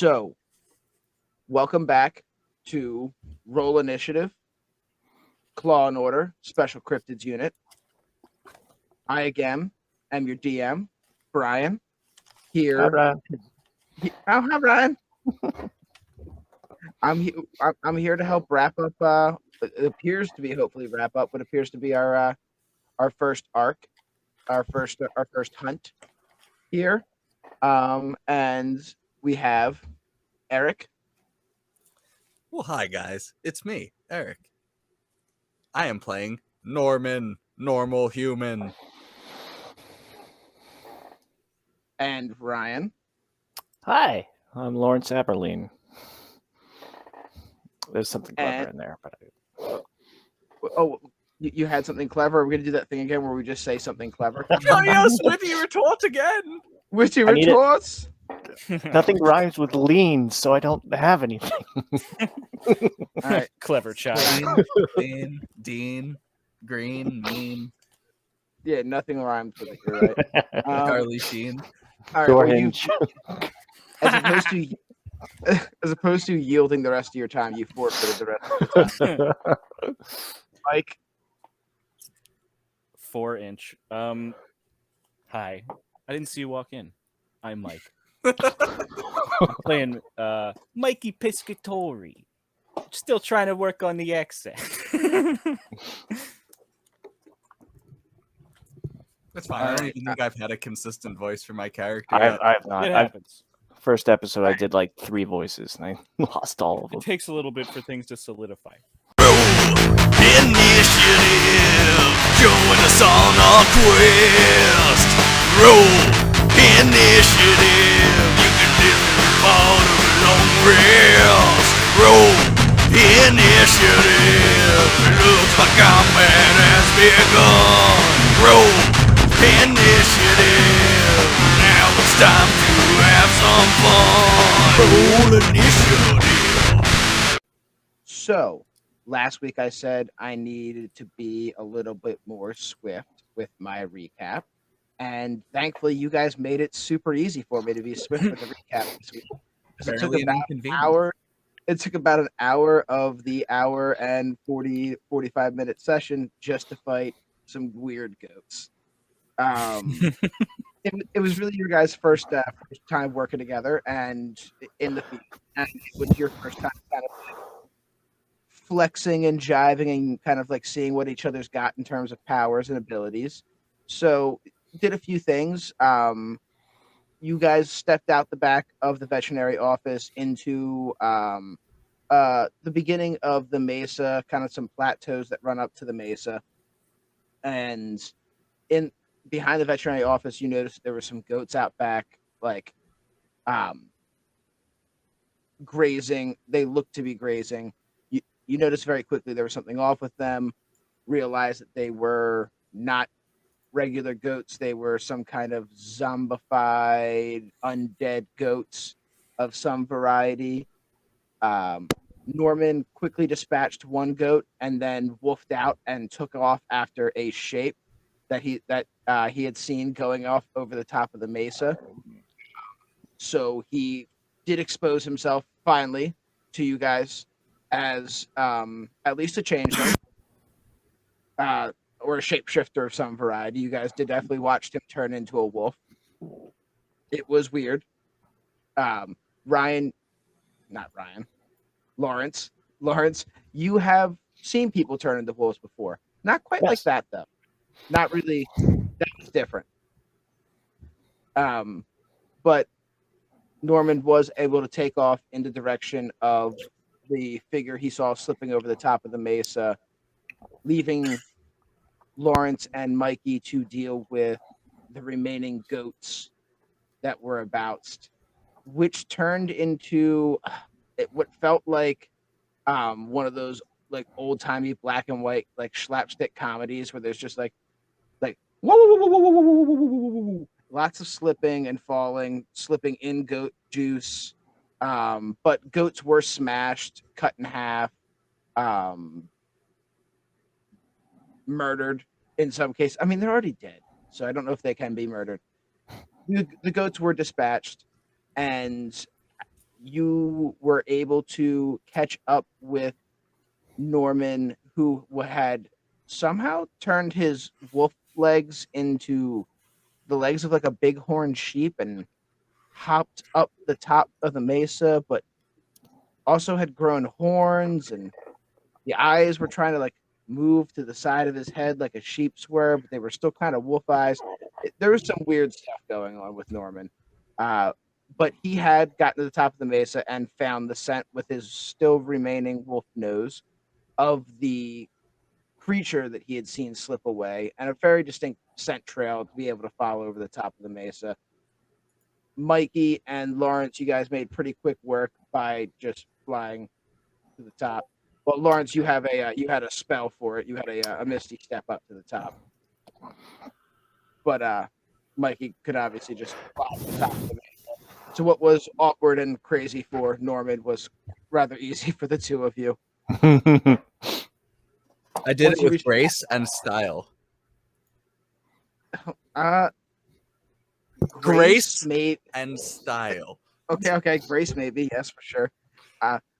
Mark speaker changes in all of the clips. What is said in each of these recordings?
Speaker 1: So, welcome back to Roll Initiative, Claw and Order, Special Cryptids Unit. I again am your DM, Brian. Here.
Speaker 2: Hi, Brian.
Speaker 1: Hi, Brian. I'm here to help wrap up. It appears to be hopefully wrap up what appears to be our first arc, our first hunt here. And we have Eric.
Speaker 3: Well, hi guys, it's me, Eric. I am playing Norman, normal human.
Speaker 1: And Ryan.
Speaker 2: Hi, I'm Lawrence Aberline. There's something clever in there, but
Speaker 1: You had something clever. Are we gonna do that thing again where we just say something clever?
Speaker 3: Oh yes, witty retort again.
Speaker 1: Witty retorts.
Speaker 2: Nothing rhymes with lean, so I don't have anything.
Speaker 1: All right,
Speaker 4: clever child.
Speaker 3: Dean, Green, Mean,
Speaker 1: yeah, nothing rhymes with it. You're right.
Speaker 3: Charlie Sheen.
Speaker 1: All right, well, as opposed to yielding the rest of your time, you forfeited the rest of your time. Mike.
Speaker 4: 4-inch. Hi. I didn't see you walk in. I'm Mike. I'm playing Mikey Piscatori. Still trying to work on the accent.
Speaker 3: That's fine. I don't even think I've had a consistent voice for my character.
Speaker 2: I have not.
Speaker 4: It happens.
Speaker 2: First episode, I did like 3 voices, and I lost all of them.
Speaker 4: It takes a little bit for things to solidify.
Speaker 3: Initiative, join us on our quest. Roll initiative, you can live part of a long rest. Roll initiative, looks like combat has begun. Roll initiative, now it's time to have some fun. Roll initiative.
Speaker 1: So, last week I said I needed to be a little bit more swift with my recap, and thankfully you guys made it super easy for me to be swift with the recap this week. It took about an hour. It took about an hour of the hour and 45 minute session just to fight some weird goats. It was really your guys' first time working together and in the field, and it was your first time kind of flexing and jiving and kind of like seeing what each other's got in terms of powers and abilities. So did a few things. You guys stepped out the back of the veterinary office into the beginning of the mesa, kind of some plateaus that run up to the mesa. And behind the veterinary office, you noticed there were some goats out back, like grazing. They looked to be grazing. You noticed very quickly there was something off with them, realized that they were not regular goats. They were some kind of zombified, undead goats of some variety. Norman quickly dispatched one goat and then wolfed out and took off after a shape that he had seen going off over the top of the mesa. So he did expose himself finally to you guys as at least a changeling or a shapeshifter of some variety. You guys did definitely watch him turn into a wolf. It was weird. Lawrence, you have seen people turn into wolves before. Not quite like that, though. Not really. That was different. But Norman was able to take off in the direction of the figure he saw slipping over the top of the mesa, leaving Lawrence and Mikey to deal with the remaining goats that were about, which turned into what felt like one of those like old-timey black and white like slapstick comedies where there's just like whoa, whoa, whoa, whoa, whoa, whoa, whoa, whoa, whoa, whoa, lots of slipping and falling, slipping in goat juice. But goats were smashed, cut in half, murdered in some cases. I mean, they're already dead, so I don't know if they can be murdered. The goats were dispatched, and you were able to catch up with Norman, who had somehow turned his wolf legs into the legs of like a bighorn sheep and hopped up the top of the mesa, but also had grown horns, and the eyes were trying to like move to the side of his head like a sheep's were, but they were still kind of wolf eyes. There was some weird stuff going on with Norman. But he had gotten to the top of the mesa and found the scent with his still remaining wolf nose of the creature that he had seen slip away, and a very distinct scent trail to be able to follow over the top of the mesa. Mikey and Lawrence, you guys made pretty quick work by just flying to the top. Well, Lawrence, you had a spell for it. You had a misty step up to the top. But Mikey could obviously just fly to the top of the mesa. So what was awkward and crazy for Norman was rather easy for the two of you.
Speaker 3: I did
Speaker 1: Once
Speaker 3: it
Speaker 1: you
Speaker 3: with
Speaker 1: reach-
Speaker 3: grace and style.
Speaker 1: Grace made
Speaker 3: And style.
Speaker 1: okay, Grace maybe, yes, for sure.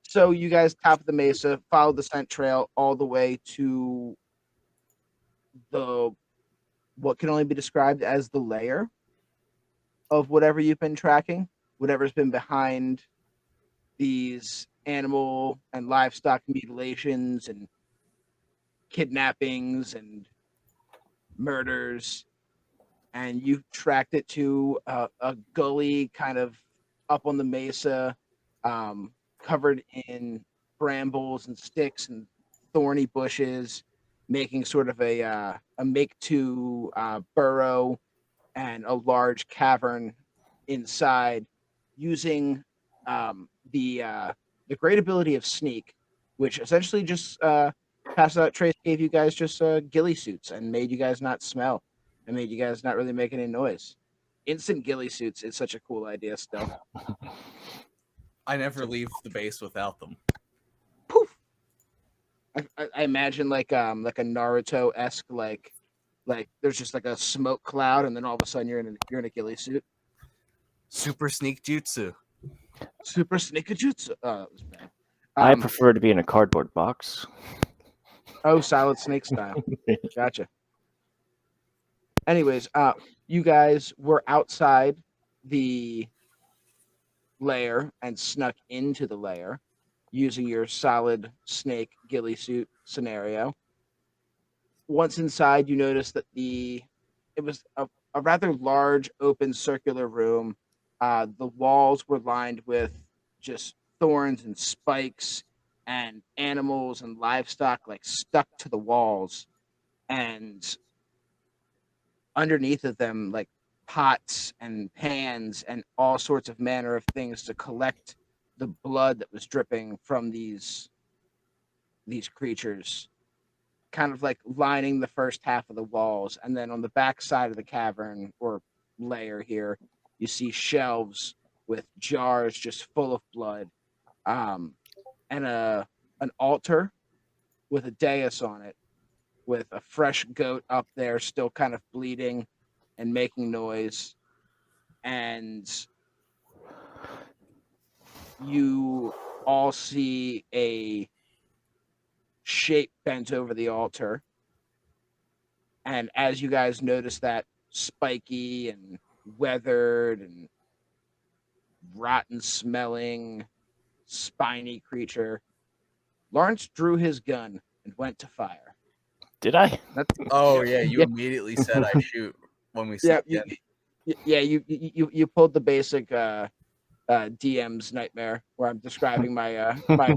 Speaker 1: So you guys top of the mesa, followed the scent trail all the way to what can only be described as the lair of whatever you've been tracking, whatever's been behind these animal and livestock mutilations and kidnappings and murders. And you tracked it to a gully kind of up on the mesa, covered in brambles and sticks and thorny bushes, making sort of a make-to burrow and a large cavern inside, using the great ability of sneak, which essentially just Pass Out Trace gave you guys just ghillie suits and made you guys not smell and made you guys not really make any noise. Instant ghillie suits is such a cool idea still.
Speaker 3: I never leave the base without them.
Speaker 1: Poof. I imagine like a Naruto-esque like there's just like a smoke cloud and then all of a sudden you're in a ghillie suit.
Speaker 3: Super sneak jutsu.
Speaker 1: Super sneakajutsu. Oh, that was bad.
Speaker 2: I prefer to be in a cardboard box.
Speaker 1: Oh, Solid Snake style. Gotcha. Anyways, you guys were outside the lair and snuck into the lair using your Solid Snake ghillie suit scenario. Once inside, you noticed that it was a rather large, open, circular room. The walls were lined with just thorns and spikes and animals and livestock like stuck to the walls, and underneath of them like pots and pans and all sorts of manner of things to collect the blood that was dripping from these creatures, kind of like lining the first half of the walls. And then on the back side of the cavern or layer here, you see shelves with jars just full of blood, and an altar with a dais on it with a fresh goat up there still kind of bleeding and making noise. And you all see a shape bent over the altar. And as you guys notice that spiky and weathered and rotten smelling spiny creature, Lawrence drew his gun and went to fire.
Speaker 2: Did I?
Speaker 3: Oh yeah, you
Speaker 2: Yeah.
Speaker 3: immediately said I shoot when we
Speaker 1: Yeah,
Speaker 3: said
Speaker 1: you pulled the basic DM's nightmare where I'm describing my my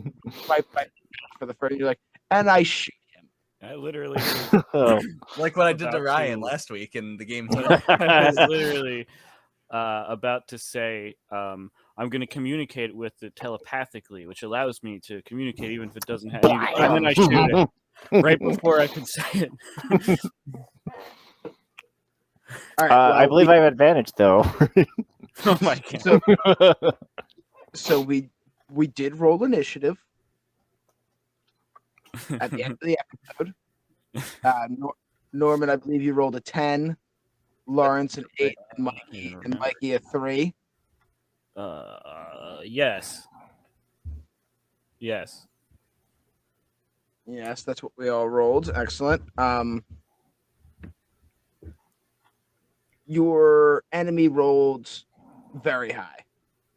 Speaker 1: for the first. You're like, and I shoot him.
Speaker 4: I literally was,
Speaker 2: Oh.
Speaker 3: like what I did to
Speaker 4: About
Speaker 3: Ryan
Speaker 4: to-
Speaker 3: last week in the game.
Speaker 4: I was literally about to say I'm going to communicate with it telepathically, which allows me to communicate even if it doesn't have any. And then I shoot it right before I could say it.
Speaker 1: All right,
Speaker 2: I believe I have advantage though.
Speaker 4: Oh my god!
Speaker 1: So we did roll initiative at the end of the episode. Norman, I believe you rolled a 10. Lawrence an 8, and Mikey a 3.
Speaker 4: Yes. Yes.
Speaker 1: Yes, that's what we all rolled. Excellent. Your enemy rolled very high,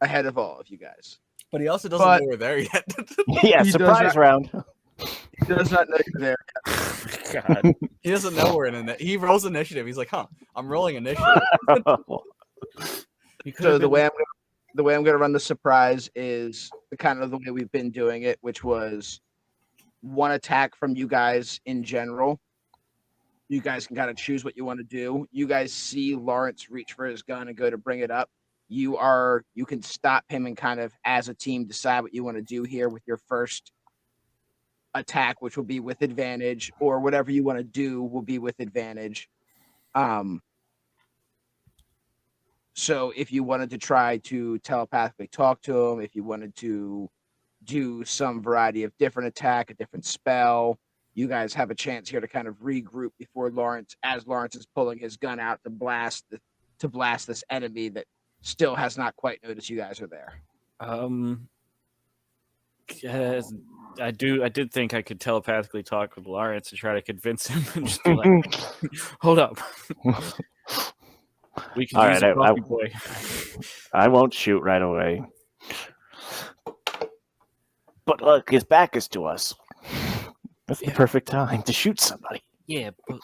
Speaker 1: ahead of all of you guys.
Speaker 3: But he also doesn't
Speaker 1: But-
Speaker 3: know we're there yet.
Speaker 2: Yeah,
Speaker 1: He does
Speaker 2: surprise
Speaker 1: not-
Speaker 2: round.
Speaker 1: He does not know you're there.
Speaker 4: God.
Speaker 3: He doesn't know we're in he rolls initiative. He's like, huh, I'm rolling initiative.
Speaker 4: He could
Speaker 1: So
Speaker 4: have
Speaker 1: the
Speaker 4: been-
Speaker 1: way I'm gonna run the surprise is the kind of the way we've been doing it, which was one attack from you guys in general. You guys can kind of choose what you want to do. You guys see Lawrence reach for his gun and go to bring it up. You can stop him and kind of as a team decide what you want to do here with your first attack, which will be with advantage, or whatever you want to do will be with advantage. So if you wanted to try to telepathically talk to him, if you wanted to do some variety of different attack, a different spell, you guys have a chance here to kind of regroup before Lawrence is pulling his gun out to blast this enemy that still has not quite noticed you guys are there.
Speaker 4: yes, I did think I could telepathically talk with Lawrence to try to convince him and just be like, hold up. We can
Speaker 2: All
Speaker 4: use
Speaker 2: right,
Speaker 4: a coffee boy.
Speaker 2: I won't shoot right away. But look, his back is to us. That's the
Speaker 4: Yeah.
Speaker 2: perfect time to shoot somebody.
Speaker 4: Yeah, but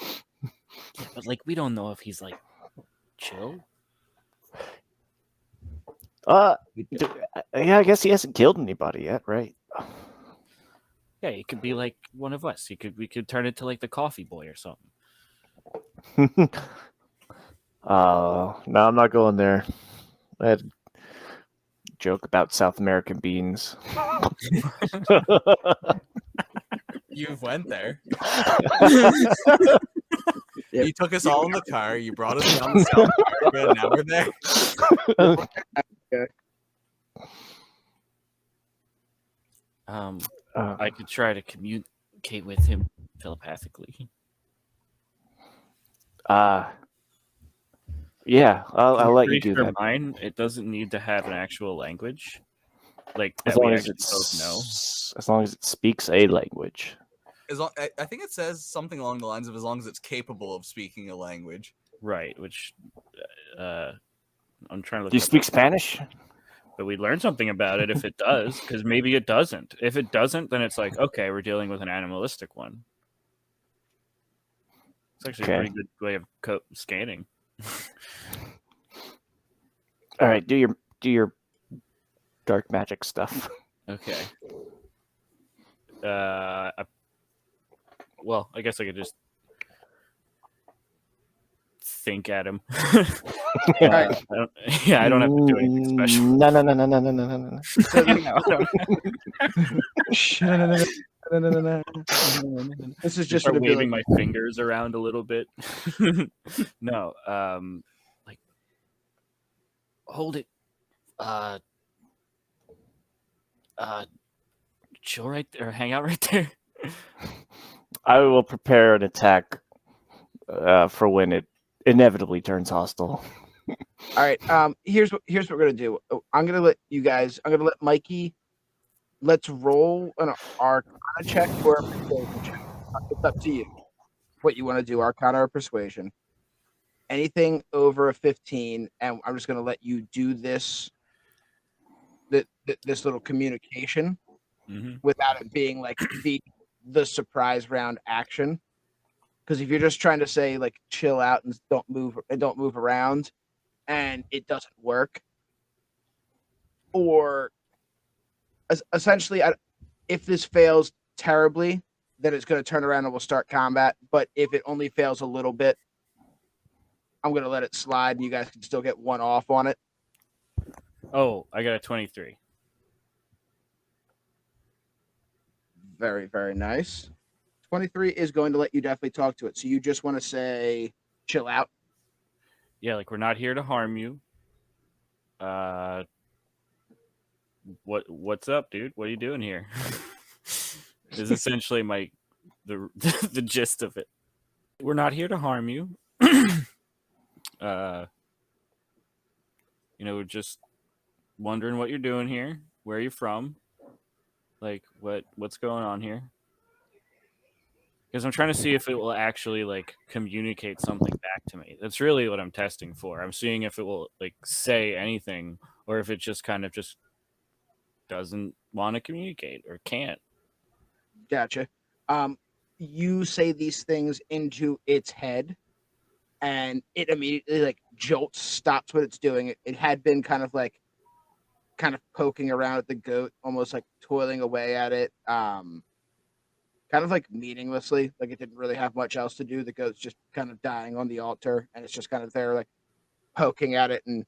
Speaker 4: like we don't know if he's like chill.
Speaker 2: Yeah, I guess he hasn't killed anybody yet, right?
Speaker 4: Yeah, he could be like one of us. We could turn it to like the coffee boy or something.
Speaker 2: No, I'm not going there. I had a joke about South American beans.
Speaker 3: You went there.
Speaker 1: Yep.
Speaker 3: You took us all in the car. You brought us down to South America, and now we're there.
Speaker 4: I could try to communicate with him telepathically.
Speaker 2: Yeah, I'll let you
Speaker 4: Pretty
Speaker 2: do
Speaker 4: sure
Speaker 2: that.
Speaker 4: Mine, it doesn't need to have an actual language, like
Speaker 2: As
Speaker 4: that we
Speaker 2: long as
Speaker 4: actually both know.
Speaker 2: as long as it speaks a language.
Speaker 3: I think it says something along the lines of as long as it's capable of speaking a language.
Speaker 4: Right, which I'm trying to look
Speaker 2: Do you
Speaker 4: up,
Speaker 2: speak Spanish?
Speaker 4: but we learn something about it if it does, because maybe it doesn't. If it doesn't, then it's like, okay, we're dealing with an animalistic one. It's actually a
Speaker 2: Okay.
Speaker 4: pretty good way of scanning.
Speaker 2: All right, do your dark magic stuff.
Speaker 4: Okay. Well, I guess I could just think at him.
Speaker 1: Right.
Speaker 4: I don't have to do anything special.
Speaker 2: No.
Speaker 1: This is
Speaker 4: Just
Speaker 1: just
Speaker 4: start
Speaker 1: an ability.
Speaker 4: waving my fingers around a little bit. No, like hold it. Chill right there. Hang out right there.
Speaker 2: I will prepare an attack for when it inevitably turns hostile.
Speaker 1: All right. Here's what we're gonna do. I'm gonna let Mikey. Let's roll an Arcana check or a Persuasion check. It's up to you. What you want to do, Arcana or Persuasion. Anything over a 15, and I'm just gonna let you do this. This little communication without it being like the surprise round action. Because if you're just trying to say like chill out and don't move around, and it doesn't work, or essentially, if this fails terribly, then it's going to turn around and we'll start combat. But if it only fails a little bit, I'm going to let it slide, and you guys can still get one off on it.
Speaker 4: Oh, I got a 23.
Speaker 1: Very, very nice. 23 is going to let you definitely talk to it. So you just want to say, chill out.
Speaker 4: Yeah, like we're not here to harm you. What's up, dude? What are you doing here? Is essentially the the gist of it. We're not here to harm you. We're just wondering what you're doing here. Where are you from? Like, what's going on here? Because I'm trying to see if it will actually like communicate something back to me. That's really what I'm testing for. I'm seeing if it will like say anything, or if it just kind of just doesn't want to communicate or can't.
Speaker 1: Gotcha. You say these things into its head, and it immediately like jolts, stops what it's doing. It had been kind of poking around at the goat, almost like toiling away at it, kind of like meaninglessly, like it didn't really have much else to do. The goat's just kind of dying on the altar, and it's just kind of there, like poking at it and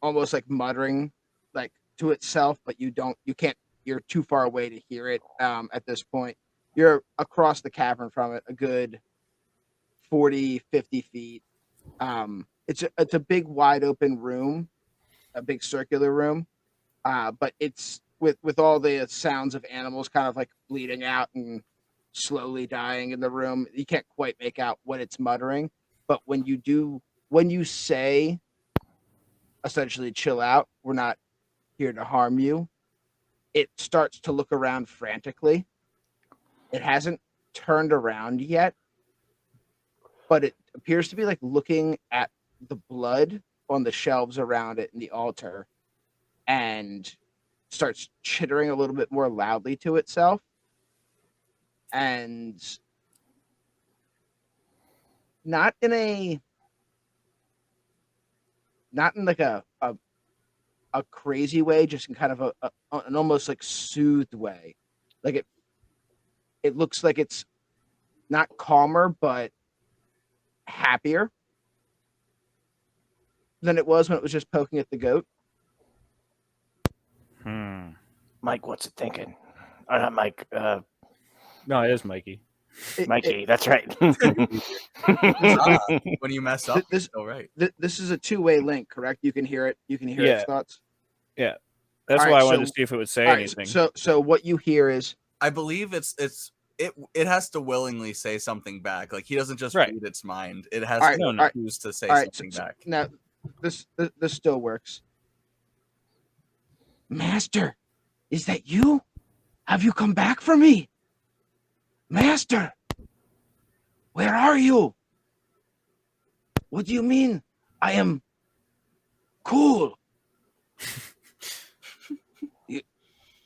Speaker 1: almost like muttering like to itself, but you can't, you're too far away to hear it at this point. You're across the cavern from it, a good 40, 50 feet. It's a big, wide open room, a big circular room, but it's with all the sounds of animals kind of like bleeding out and slowly dying in the room. You can't quite make out what it's muttering, but when you say essentially chill out, we're not here to harm you, it starts to look around frantically. It hasn't turned around yet, but it appears to be like looking at the blood on the shelves around it in the altar, and starts chittering a little bit more loudly to itself, and not in like a crazy way, just in kind of an almost like soothed way. Like it looks like it's not calmer, but happier than it was when it was just poking at the goat.
Speaker 2: Mike, what's it thinking? Not Mike.
Speaker 4: No, it is Mikey.
Speaker 2: Mikey, that's right.
Speaker 3: When you mess up,
Speaker 1: this,
Speaker 3: all right.
Speaker 1: This is a two-way link, correct? You can hear it. You can hear its thoughts.
Speaker 4: Yeah, that's
Speaker 1: All
Speaker 4: why
Speaker 1: right,
Speaker 4: I wanted
Speaker 1: so-
Speaker 4: to see if it would say
Speaker 1: All right,
Speaker 4: anything.
Speaker 1: so what you hear is,
Speaker 3: I believe it has to willingly say something back. Like he doesn't just
Speaker 4: Right.
Speaker 3: read its mind. It has
Speaker 1: All right,
Speaker 3: to
Speaker 1: all right.
Speaker 3: choose to say
Speaker 1: all right.
Speaker 3: something
Speaker 1: So
Speaker 3: back.
Speaker 1: now this still works. Master, is that you? Have you come back for me? Master, where are you? What do you mean I am cool?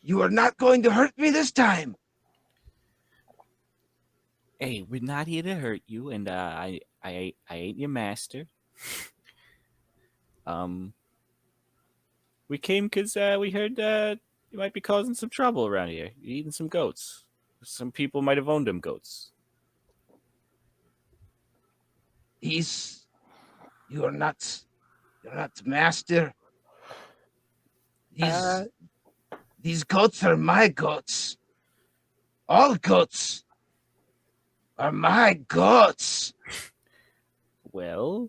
Speaker 1: You are not going to hurt me this time.
Speaker 4: Hey, we're not here to hurt you, and I ain't your master. We came because we heard you might be causing some trouble around here. You're eating some goats. Some people might have owned them goats.
Speaker 1: You're not master. These goats are my goats. All goats are my goats.
Speaker 4: Well,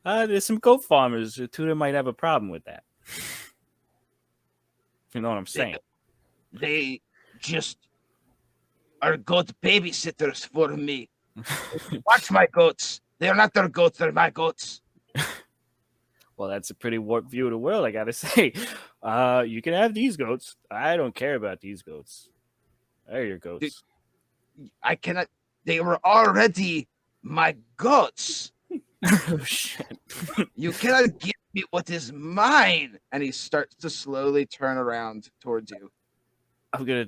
Speaker 4: there's some goat farmers who might have a problem with that. You know what I'm saying?
Speaker 1: They just are goat babysitters for me. Watch my goats. They're not their goats, they're my goats.
Speaker 4: Well, that's a pretty warped view of the world, I gotta say. You can have these goats. I don't care about these goats. They're your goats.
Speaker 1: I cannot. They were already my goats.
Speaker 4: Oh shit!
Speaker 1: You cannot give me what is mine. And he starts to slowly turn around towards you.
Speaker 4: I'm gonna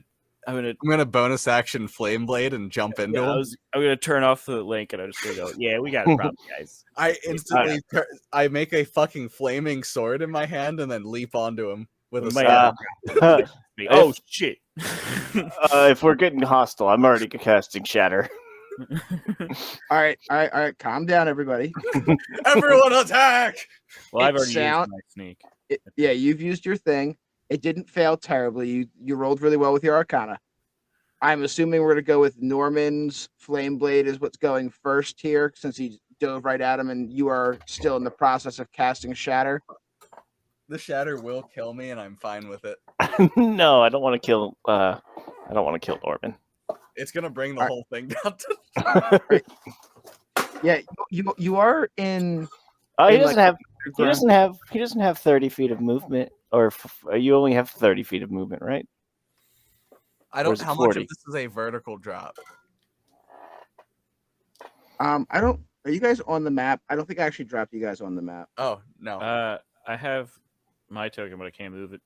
Speaker 3: I'm gonna bonus action Flame Blade and jump into him.
Speaker 4: I'm gonna turn off the link and I'm just gonna go. Yeah, we got a problem, guys.
Speaker 3: I instantly I make a fucking flaming sword in my hand and then leap onto him with a sword.
Speaker 4: Oh shit!
Speaker 2: If we're getting hostile, I'm already casting Shatter.
Speaker 1: All right. Calm down, everybody.
Speaker 3: Everyone attack!
Speaker 4: Well, I've already used my sneak.
Speaker 1: Yeah, you've used your thing. It didn't fail terribly. You rolled really well with your Arcana. I'm assuming we're going to go with Norman's Flame Blade is what's going first here, since he dove right at him, and you are still in the process of casting Shatter.
Speaker 3: The Shatter will kill me, and I'm fine with it.
Speaker 2: No, I don't want to kill. I don't want to kill Norman.
Speaker 3: It's gonna bring the whole thing down to.
Speaker 1: Yeah, you are in.
Speaker 2: He
Speaker 1: in
Speaker 2: doesn't
Speaker 1: like
Speaker 2: have. He doesn't have 30 feet of movement. Or you only have 30 feet of movement, right?
Speaker 3: I
Speaker 2: Or
Speaker 3: don't.
Speaker 2: is it
Speaker 3: How much
Speaker 2: 40?
Speaker 3: of this is a vertical drop?
Speaker 1: I don't. Are you guys on the map? I don't think I actually dropped you guys on the map.
Speaker 3: Oh no.
Speaker 4: I have my token, but I can't move it.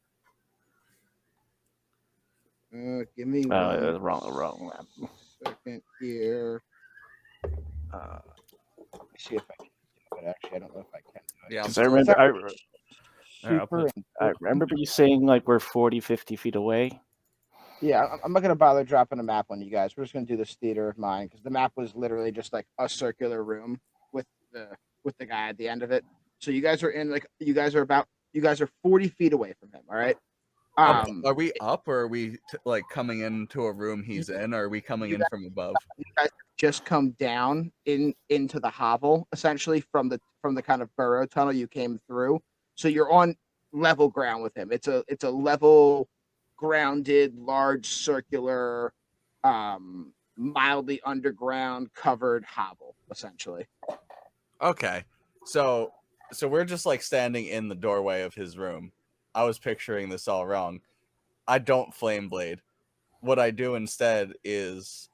Speaker 1: Give me one
Speaker 2: Wrong map.
Speaker 1: second here. Let me see if I can do it. Actually, I don't know if I can do it.
Speaker 3: Yeah, I'm
Speaker 2: 'Cause I
Speaker 3: still.
Speaker 2: remember,
Speaker 4: Alright, I'll put-
Speaker 2: I remember you saying like we're 40, 50 feet away.
Speaker 1: Yeah, I'm not gonna bother dropping a map on you guys. We're just gonna do this theater of mine because the map was literally just like a circular room with the guy at the end of it. So you guys are in like you guys are 40 feet away from him. All right.
Speaker 3: Are we up or are we like coming into a room he's in? Or are we coming
Speaker 1: You
Speaker 3: in from above?
Speaker 1: you guys just come down into the hovel essentially from the kind of burrow tunnel you came through. So you're on level ground with him. It's a level grounded large circular mildly underground covered hovel essentially.
Speaker 3: Okay, so we're just like standing in the doorway of his room. I was picturing this all wrong. I don't flame blade. What I do instead is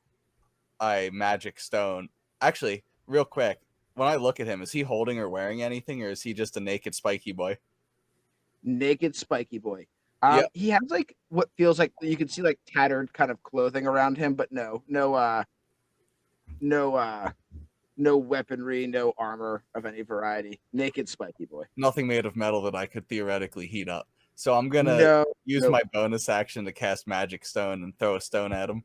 Speaker 3: I magic stone. Actually, real quick, when I look at him, is he holding or wearing anything, or is he just a naked spiky boy?
Speaker 1: Naked spiky boy.
Speaker 3: Yep.
Speaker 1: He has like what feels like you can see like tattered kind of clothing around him, but no weaponry, no armor of any variety. Naked spiky boy.
Speaker 3: Nothing made of metal that I could theoretically heat up. So I'm gonna
Speaker 1: No,
Speaker 3: use
Speaker 1: no.
Speaker 3: my bonus action to cast magic stone and throw a stone at him.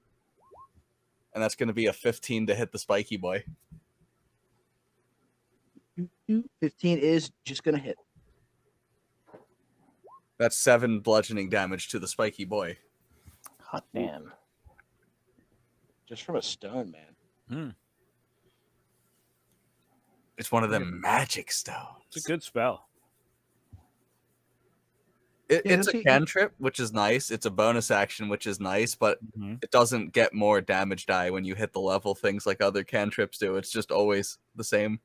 Speaker 3: And that's gonna be a 15 to hit the spiky boy.
Speaker 1: 15 is just gonna hit.
Speaker 3: That's 7 bludgeoning damage to the spiky boy.
Speaker 2: Hot damn.
Speaker 1: Just from a stone, man.
Speaker 3: It's one of them magic stones.
Speaker 4: It's a good spell.
Speaker 3: It's a cantrip, which is nice. It's a bonus action, which is nice, but it doesn't get more damage die when you hit the level things like other cantrips do. It's just always the same.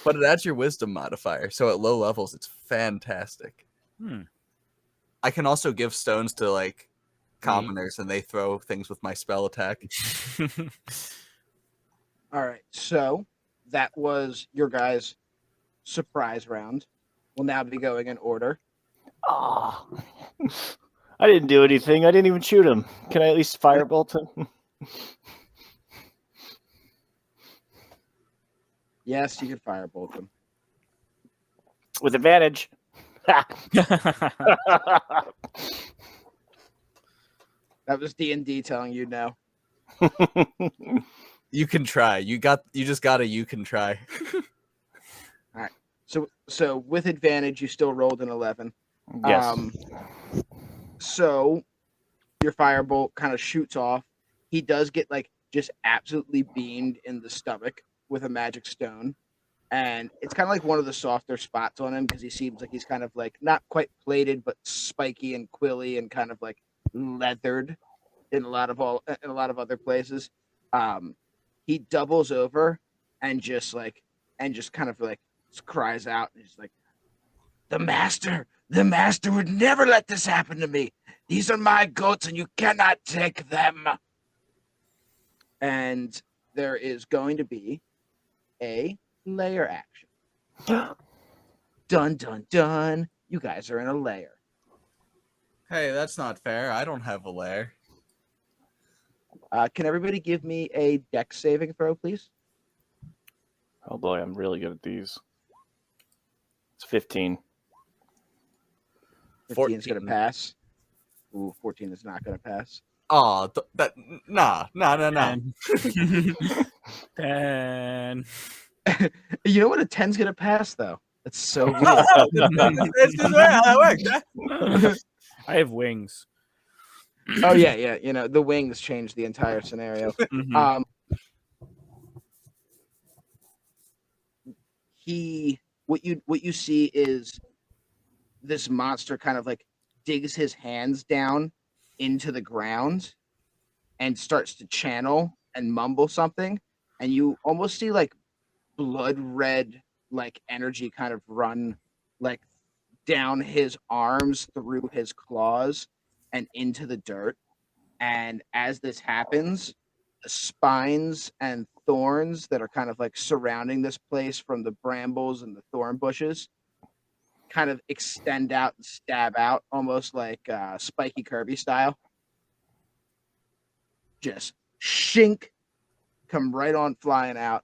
Speaker 3: But it adds your wisdom modifier, so at low levels, it's fantastic. I can also give stones to like commoners, and they throw things with my spell attack.
Speaker 1: All right, so that was your guys' surprise round. We'll now be going in order.
Speaker 2: Oh, I didn't do anything. I didn't even shoot him. Can I at least firebolt him?
Speaker 1: Yes, you can firebolt him.
Speaker 2: With advantage.
Speaker 1: That was D&D telling you no.
Speaker 3: You can try. You just got a you can try.
Speaker 1: All right. So with advantage, you still rolled an 11.
Speaker 2: Yes.
Speaker 1: So your firebolt kind of shoots off. He does get like just absolutely beamed in the stomach with a magic stone. And it's kind of like one of the softer spots on him because he seems like he's kind of like not quite plated, but spiky and quilly and kind of like leathered in a lot of other places. He doubles over and just kind of like cries out and he's like, the master would never let this happen to me. These are my goats and you cannot take them. And there is going to be a layer action. Dun, dun, dun. You guys are in a layer.
Speaker 3: Hey, that's not fair. I don't have a lair.
Speaker 1: Can everybody give me a dex saving throw, please?
Speaker 2: Oh boy, I'm really good at these. It's 15.
Speaker 1: 15 is going to pass. Ooh, 14 is not going to pass.
Speaker 3: Oh, nah.
Speaker 4: 10.
Speaker 1: You know what? A 10's going to pass, though. That's so weird.
Speaker 3: It's just how that works.
Speaker 4: I have wings.
Speaker 1: Oh yeah. You know, the wings change the entire scenario. What you see is this monster kind of like digs his hands down into the ground and starts to channel and mumble something, and you almost see like blood red like energy kind of run like down his arms through his claws and into the dirt. And as this happens, the spines and thorns that are kind of like surrounding this place from the brambles and the thorn bushes kind of extend out and stab out, almost like Spiky Kirby style. Just shink, come right on flying out.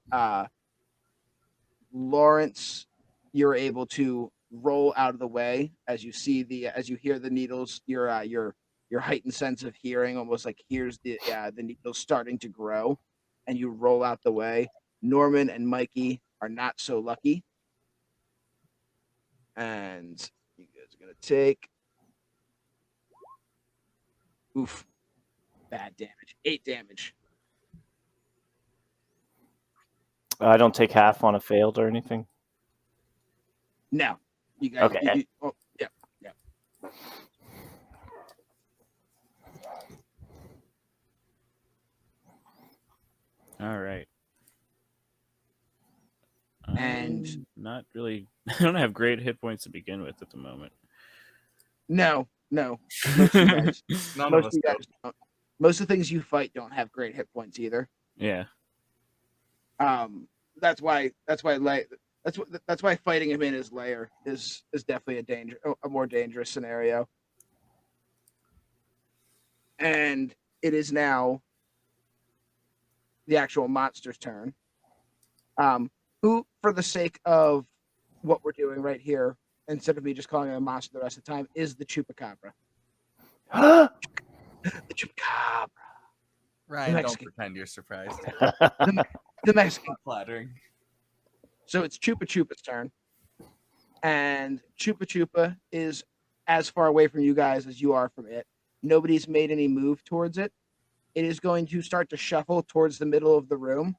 Speaker 1: Lawrence, you're able to roll out of the way as you hear the needles. Your heightened sense of hearing almost like hears the needles starting to grow, and you roll out the way. Norman and Mikey are not so lucky, and you guys are gonna take bad damage, 8 damage.
Speaker 2: I don't take half on a failed or anything.
Speaker 1: No, you guys.
Speaker 2: Okay.
Speaker 1: Yeah.
Speaker 4: All right.
Speaker 1: And
Speaker 4: not really. I don't have great hit points to begin with at the moment.
Speaker 1: No. Most of you guys,
Speaker 3: None of us do.
Speaker 1: don't. Most of the things you fight don't have great hit points either.
Speaker 4: Yeah.
Speaker 1: That's why fighting him in his lair is definitely a more dangerous scenario. And it is now the actual monster's turn. Who, for the sake of what we're doing right here, instead of me just calling it a monster the rest of the time, is the Chupacabra. The Chupacabra.
Speaker 3: Ryan, don't pretend you're surprised.
Speaker 1: The Mexican.
Speaker 3: Flattering.
Speaker 1: So it's Chupa Chupa's turn. And Chupa Chupa is as far away from you guys as you are from it. Nobody's made any move towards it. It is going to start to shuffle towards the middle of the room,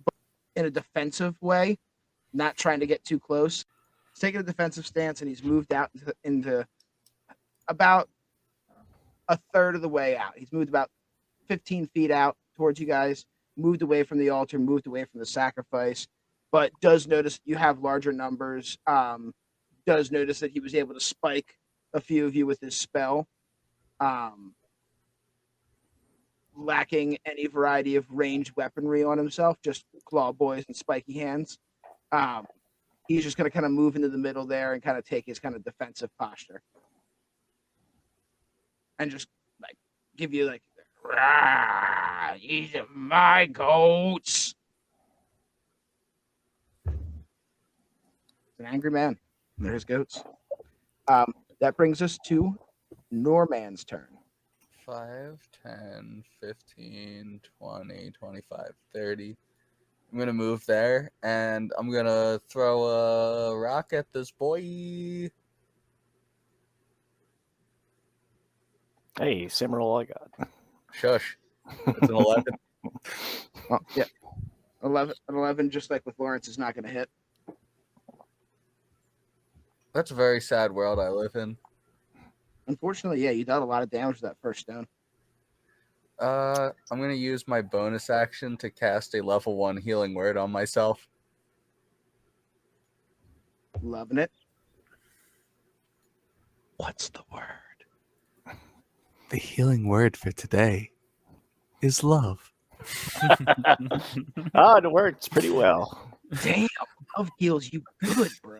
Speaker 1: but in a defensive way, not trying to get too close. He's taking a defensive stance, and he's moved out into about a third of the way out. He's moved about 15 feet out towards you guys, moved away from the altar, moved away from the sacrifice, but does notice you have larger numbers. Does notice that he was able to spike a few of you with his spell. Lacking any variety of ranged weaponry on himself, just claw boys and spiky hands. He's just going to kind of move into the middle there and kind of take his kind of defensive posture. And just like give you like, these are my goats. It's an angry man. There's goats. That brings us to Norman's turn.
Speaker 3: 5, 10, 15, 20, 25, 30. I'm going to move there, and I'm going to throw a rock at this boy.
Speaker 2: Hey, Cimarol, I got.
Speaker 3: Shush. It's an 11.
Speaker 1: Oh, yeah. 11, just like with Lawrence, is not going to hit.
Speaker 3: That's a very sad world I live in.
Speaker 1: Unfortunately, yeah, you dealt a lot of damage to that first stone.
Speaker 3: I'm going to use my bonus action to cast a level 1 healing word on myself.
Speaker 1: Loving it. What's the word?
Speaker 3: The healing word for today is love.
Speaker 2: It works pretty well.
Speaker 1: Damn, love heals you good, bro.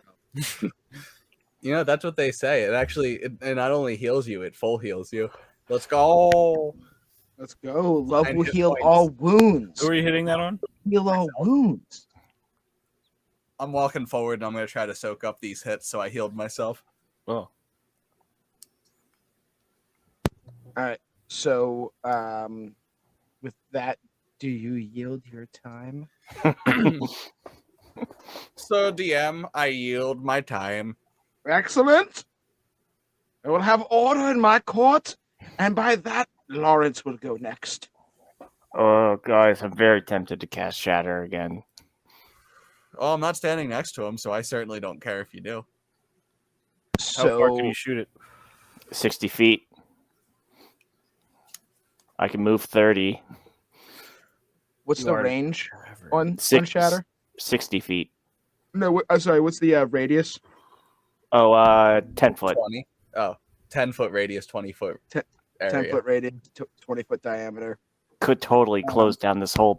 Speaker 3: You know, that's what they say. It not only heals you, it full heals you. Let's go.
Speaker 1: Let's go. Love
Speaker 3: 9
Speaker 1: will
Speaker 3: hit
Speaker 1: heal
Speaker 3: points.
Speaker 1: all wounds.
Speaker 4: Who are you hitting that on?
Speaker 1: Heal all wounds.
Speaker 3: I'm walking forward and I'm going to try to soak up these hits, so I healed myself.
Speaker 4: Oh.
Speaker 1: All right. So, with that, do you yield your time?
Speaker 3: So, DM, I yield my time.
Speaker 1: Excellent. I will have order in my court, and by that, Lawrence will go next.
Speaker 2: Oh, guys, I'm very tempted to cast Shatter again.
Speaker 3: Oh, I'm not standing next to him, so I certainly don't care if you do.
Speaker 4: How far can you shoot it?
Speaker 2: 60 feet. I can move 30.
Speaker 1: What's
Speaker 4: You
Speaker 1: the
Speaker 4: are
Speaker 1: range
Speaker 4: forever.
Speaker 1: on
Speaker 2: Six-
Speaker 1: Shatter?
Speaker 2: 60 feet.
Speaker 1: No, I'm sorry. What's the radius?
Speaker 2: Oh, 10 foot.
Speaker 3: 20. Oh, 10-foot radius, 20-foot area.
Speaker 1: 10-foot radius, 20-foot diameter.
Speaker 2: Could totally close down this whole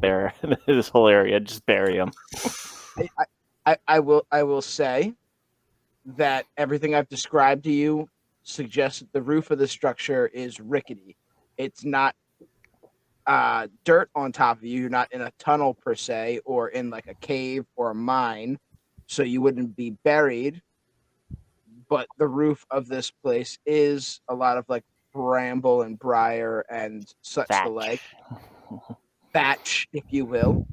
Speaker 2: this whole area. Just bury him.
Speaker 1: I will say that everything I've described to you suggests that the roof of the structure is rickety. It's not dirt on top of you. You're not in a tunnel per se, or in like a cave or a mine, so you wouldn't be buried. But the roof of this place is a lot of like bramble and briar and such the like. Thatch, if you will.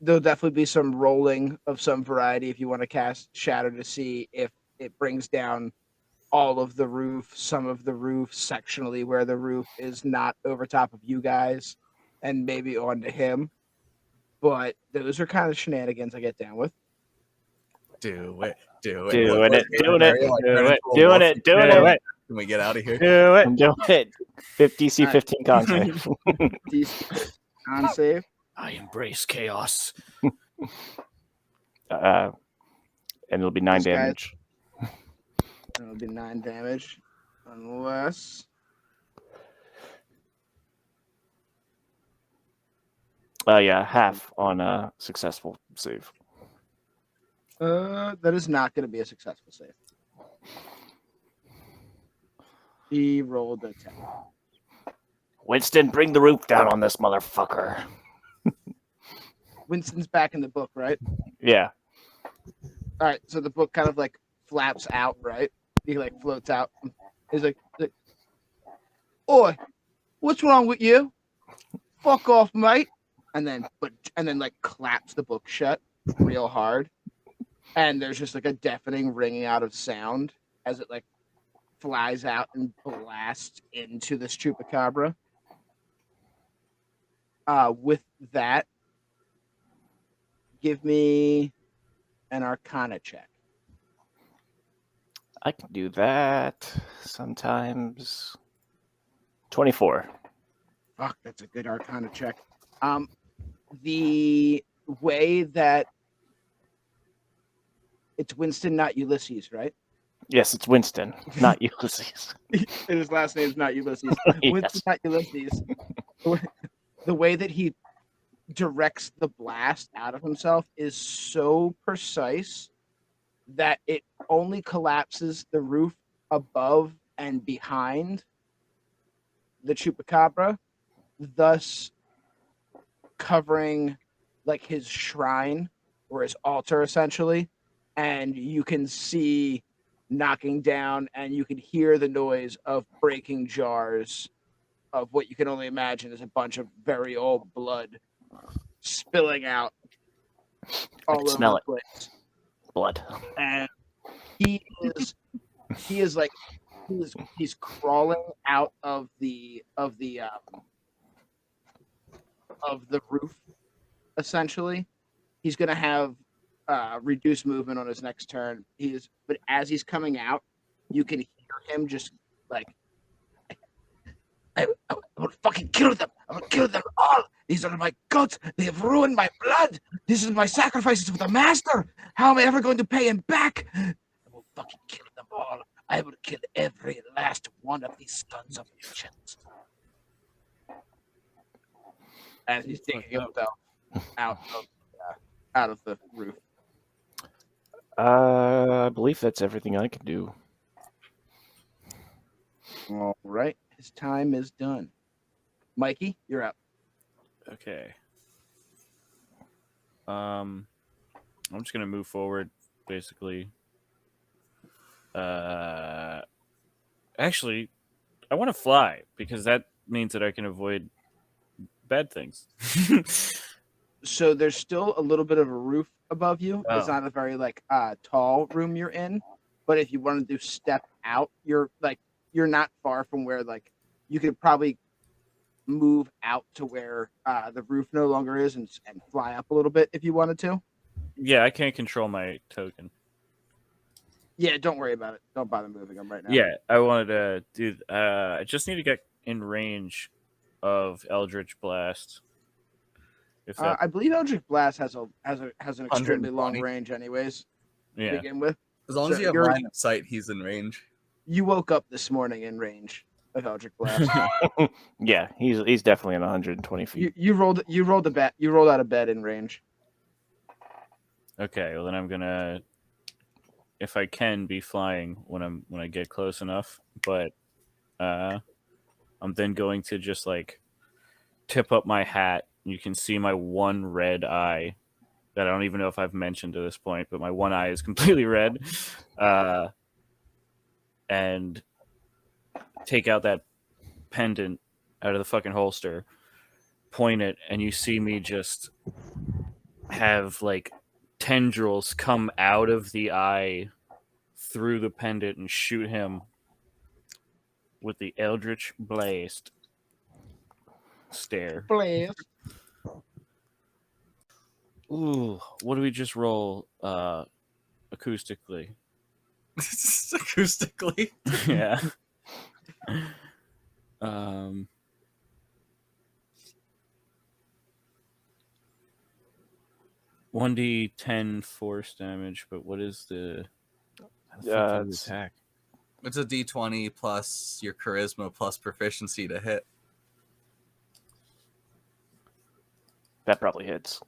Speaker 1: There'll definitely be some rolling of some variety if you want to cast Shadow to see if it brings down all of the roof, some of the roof, sectionally where the roof is not over top of you guys, and maybe onto him. But those are kind of shenanigans I get down with.
Speaker 3: Do it.
Speaker 2: Doing it.
Speaker 3: Can we get out of here?
Speaker 2: Do it. 50 DC 15 con save.
Speaker 1: DC con save.
Speaker 4: I embrace chaos.
Speaker 2: And it'll be 9
Speaker 1: This guy-
Speaker 2: damage.
Speaker 1: It'll be 9 damage, unless
Speaker 2: Yeah, half on a successful save.
Speaker 1: that is not going to be a successful save. He rolled a 10.
Speaker 2: Winston, bring the roof down on this motherfucker.
Speaker 1: Winston's back in the book, right?
Speaker 2: Yeah.
Speaker 1: All right, so the book kind of like flaps out, right? He like floats out. He's like, "Oi, what's wrong with you? Fuck off, mate!" And then like claps the book shut real hard, and there's just like a deafening ringing out of sound as it like flies out and blasts into this Chupacabra. With that, give me an Arcana check.
Speaker 2: I can do that sometimes. 24.
Speaker 1: Fuck, that's a good Arcana check. The way that it's Winston, not Ulysses, right?
Speaker 2: Yes, it's Winston, not Ulysses.
Speaker 1: And his last name is not Ulysses.
Speaker 2: Yes.
Speaker 1: Winston, not Ulysses. The way that he directs the blast out of himself is so precise that it only collapses the roof above and behind the Chupacabra, thus covering like his shrine or his altar essentially, and you can see knocking down and you can hear the noise of breaking jars of what you can only imagine is a bunch of very old blood spilling out all over
Speaker 2: smell
Speaker 1: the
Speaker 2: it.
Speaker 1: place.
Speaker 2: Blood.
Speaker 1: And he's crawling out of the roof essentially. He's gonna have reduced movement on his next turn. But as he's coming out, you can hear him just like, I will fucking kill them. I will kill them all. These are my gods. They have ruined my blood. This is my sacrifices for the master. How am I ever going to pay him back? I will fucking kill them all. I will kill every last one of these sons of bitches. As he's taking himself out of the roof.
Speaker 2: I believe that's everything I can do.
Speaker 1: All right. His time is done. Mikey, you're up.
Speaker 4: Okay. I'm just gonna move forward, basically. Actually, I want to fly because that means that I can avoid bad things.
Speaker 1: So there's still a little bit of a roof above you.
Speaker 4: Oh.
Speaker 1: It's not a very tall room you're in, but if you wanted to step out, you're not far from where you could probably move out to where the roof no longer is and fly up a little bit if you wanted to.
Speaker 4: Yeah, I can't control my token.
Speaker 1: Yeah, don't worry about it. Don't bother moving them right now.
Speaker 4: Yeah, I wanted to do. I just need to get in range of Eldritch Blast, If that,
Speaker 1: I believe Eldritch Blast has an extremely long
Speaker 3: 120.
Speaker 1: range, anyways. To
Speaker 4: yeah.
Speaker 1: begin with,
Speaker 3: As long
Speaker 1: So
Speaker 3: as you have
Speaker 1: you're-
Speaker 3: line of sight, he's in range.
Speaker 1: you woke up this morning in range of Eldritch Blast.
Speaker 2: Yeah, he's definitely in 120 feet.
Speaker 1: you rolled out of bed in range.
Speaker 4: Okay, well then I'm gonna, if I can, be flying when I get close enough. But I'm then going to just like tip up my hat. You can see my one red eye that I don't even know if I've mentioned to this point, but my one eye is completely red. And take out that pendant out of the fucking holster, point it, and you see me just have like tendrils come out of the eye through the pendant and shoot him with the Eldritch Blast stare.
Speaker 1: Blast.
Speaker 4: Ooh, what do we just roll acoustically?
Speaker 3: Acoustically.
Speaker 4: Yeah. 1d10 force damage, but what is the
Speaker 2: It's-
Speaker 4: attack?
Speaker 3: It's a D20 plus your charisma plus proficiency to hit.
Speaker 2: That probably hits.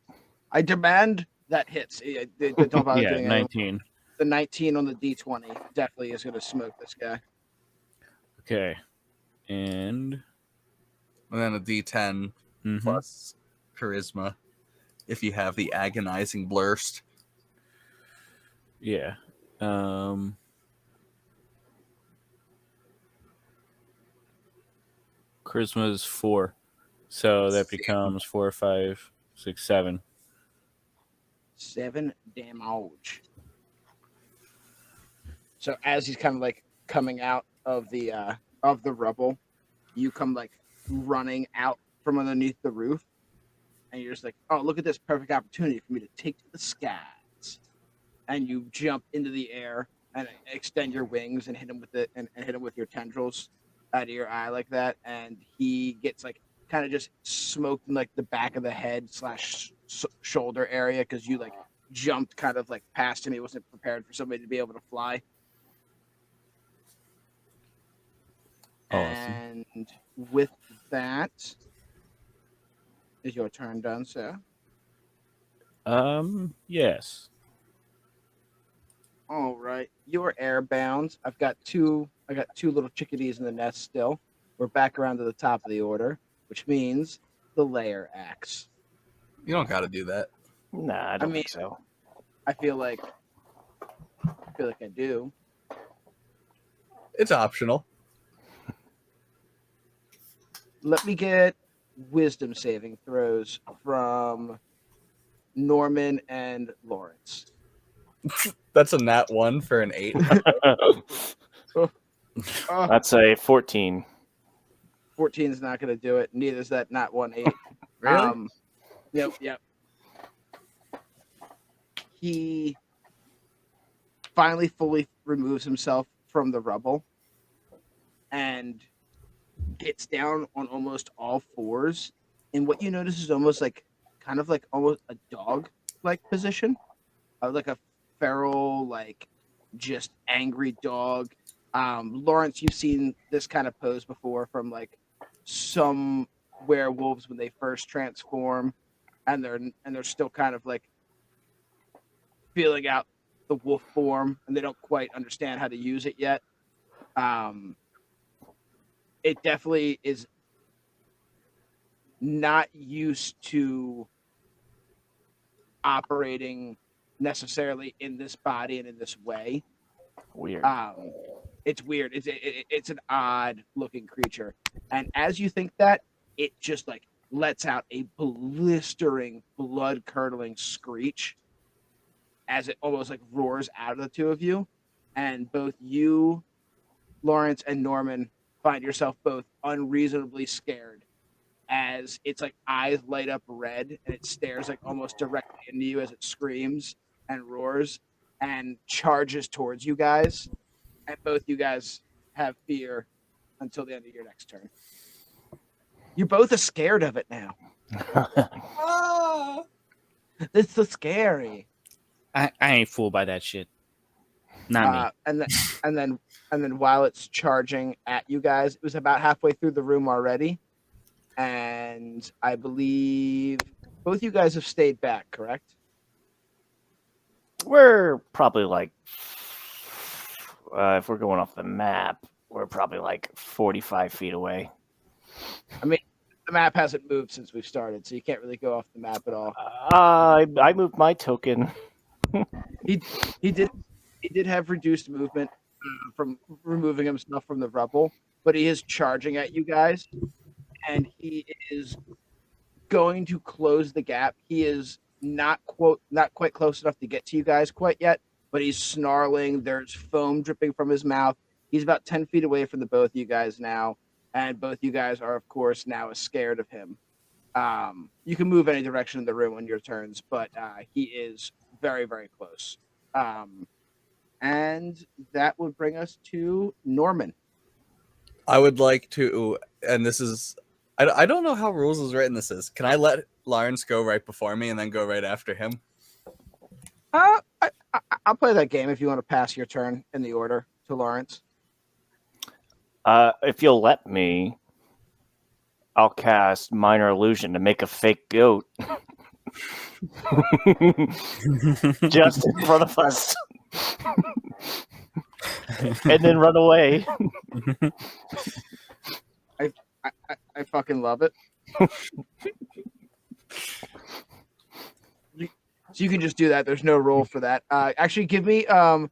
Speaker 1: I demand that hits. Don't bother
Speaker 4: Yeah,
Speaker 1: doing it.
Speaker 4: 19.
Speaker 1: The 19 on the D20 definitely is going to smoke this guy.
Speaker 4: Okay. And
Speaker 3: And then a D10
Speaker 4: mhm.
Speaker 3: plus charisma if you have the agonizing blurst.
Speaker 4: Yeah. Charisma is 4. So that becomes 4, 5, 6, 7.
Speaker 1: 7 damage. So as he's kind of like coming out of the rubble, you come like running out from underneath the roof, and you're just like, "Oh, look at this perfect opportunity for me to take to the skies!" And you jump into the air and extend your wings and hit him with it and hit him with your tendrils out of your eye like that, and he gets like kind of just smoked in like the back of the head / shoulder area because you like jumped kind of like past him. He wasn't prepared for somebody to be able to fly.
Speaker 4: Awesome.
Speaker 1: And with that, is your turn done, sir?
Speaker 4: Yes.
Speaker 1: All right, you're airbound. I got two little chickadees in the nest still. We're back around to the top of the order, which means the layer axe.
Speaker 3: You don't got to do that.
Speaker 2: Nah, I don't
Speaker 1: mean-
Speaker 2: think so.
Speaker 1: I feel like I do.
Speaker 3: It's optional.
Speaker 1: Let me get wisdom saving throws from Norman and Lawrence.
Speaker 3: That's a nat 1 for an 8.
Speaker 1: Oh,
Speaker 2: That's a 14.
Speaker 1: 14 is not going to do it. Neither is that not 1/8.
Speaker 3: Really?
Speaker 1: Yep. He finally fully removes himself from the rubble and gets down on almost all fours. And what you notice is almost like kind of like almost a dog-like position, like a feral, like just angry dog. Lawrence, you've seen this kind of pose before from like some werewolves when they first transform, and they're still kind of like feeling out the wolf form, and they don't quite understand how to use it yet. It definitely is not used to operating necessarily in this body and in this way.
Speaker 2: Weird.
Speaker 1: It's weird. It's an odd looking creature, and as you think that, it just like lets out a blistering, blood curdling screech as it almost like roars out of the two of you, and both you, Lawrence, and Norman find yourself both unreasonably scared as its like eyes light up red and it stares like almost directly into you as it screams and roars and charges towards you guys, and both you guys have fear until the end of your next turn. You both are scared of it now.
Speaker 3: Ah!
Speaker 1: It's so scary.
Speaker 4: I ain't fooled by that shit. Not me.
Speaker 1: And then while it's charging at you guys, it was about halfway through the room already, and I believe both you guys have stayed back, correct?
Speaker 2: We're probably like, if we're going off the map, we're probably like 45 feet away.
Speaker 1: I mean, the map hasn't moved since we've started, so you can't really go off the map at all.
Speaker 2: I moved my token.
Speaker 1: He did have reduced movement from removing himself from the rubble, but he is charging at you guys, and he is going to close the gap. He is not quite close enough to get to you guys quite yet, but he's snarling. There's foam dripping from his mouth. He's about 10 feet away from the both of you guys now, and both you guys are, of course, now scared of him. You can move any direction in the room on your turns, but he is very, very close. And that would bring us to Norman.
Speaker 3: I would like to, and this is, I don't know how rules is written this is. Can I let Lawrence go right before me and then go right after him?
Speaker 1: I'll play that game if you want to pass your turn in the order to Lawrence.
Speaker 2: If you'll let me, I'll cast Minor Illusion to make a fake goat. Just in front of us. And then run away.
Speaker 1: I fucking love it. So you can just do that. There's no roll for that. Actually, give me an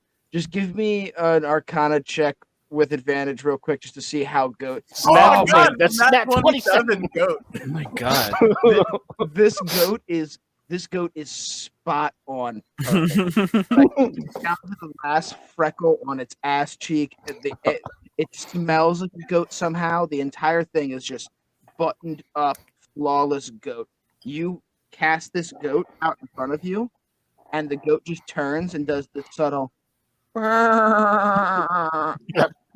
Speaker 1: Arcana check with advantage real quick just to see how goat.
Speaker 3: Oh, God,
Speaker 2: that's
Speaker 3: nat
Speaker 2: 27
Speaker 3: goat.
Speaker 4: Oh my god.
Speaker 1: This goat is spot on. Perfect. Like, down to the last freckle on its ass cheek. It smells like a goat somehow. The entire thing is just buttoned up, flawless goat. You cast this goat out in front of you, and the goat just turns and does the subtle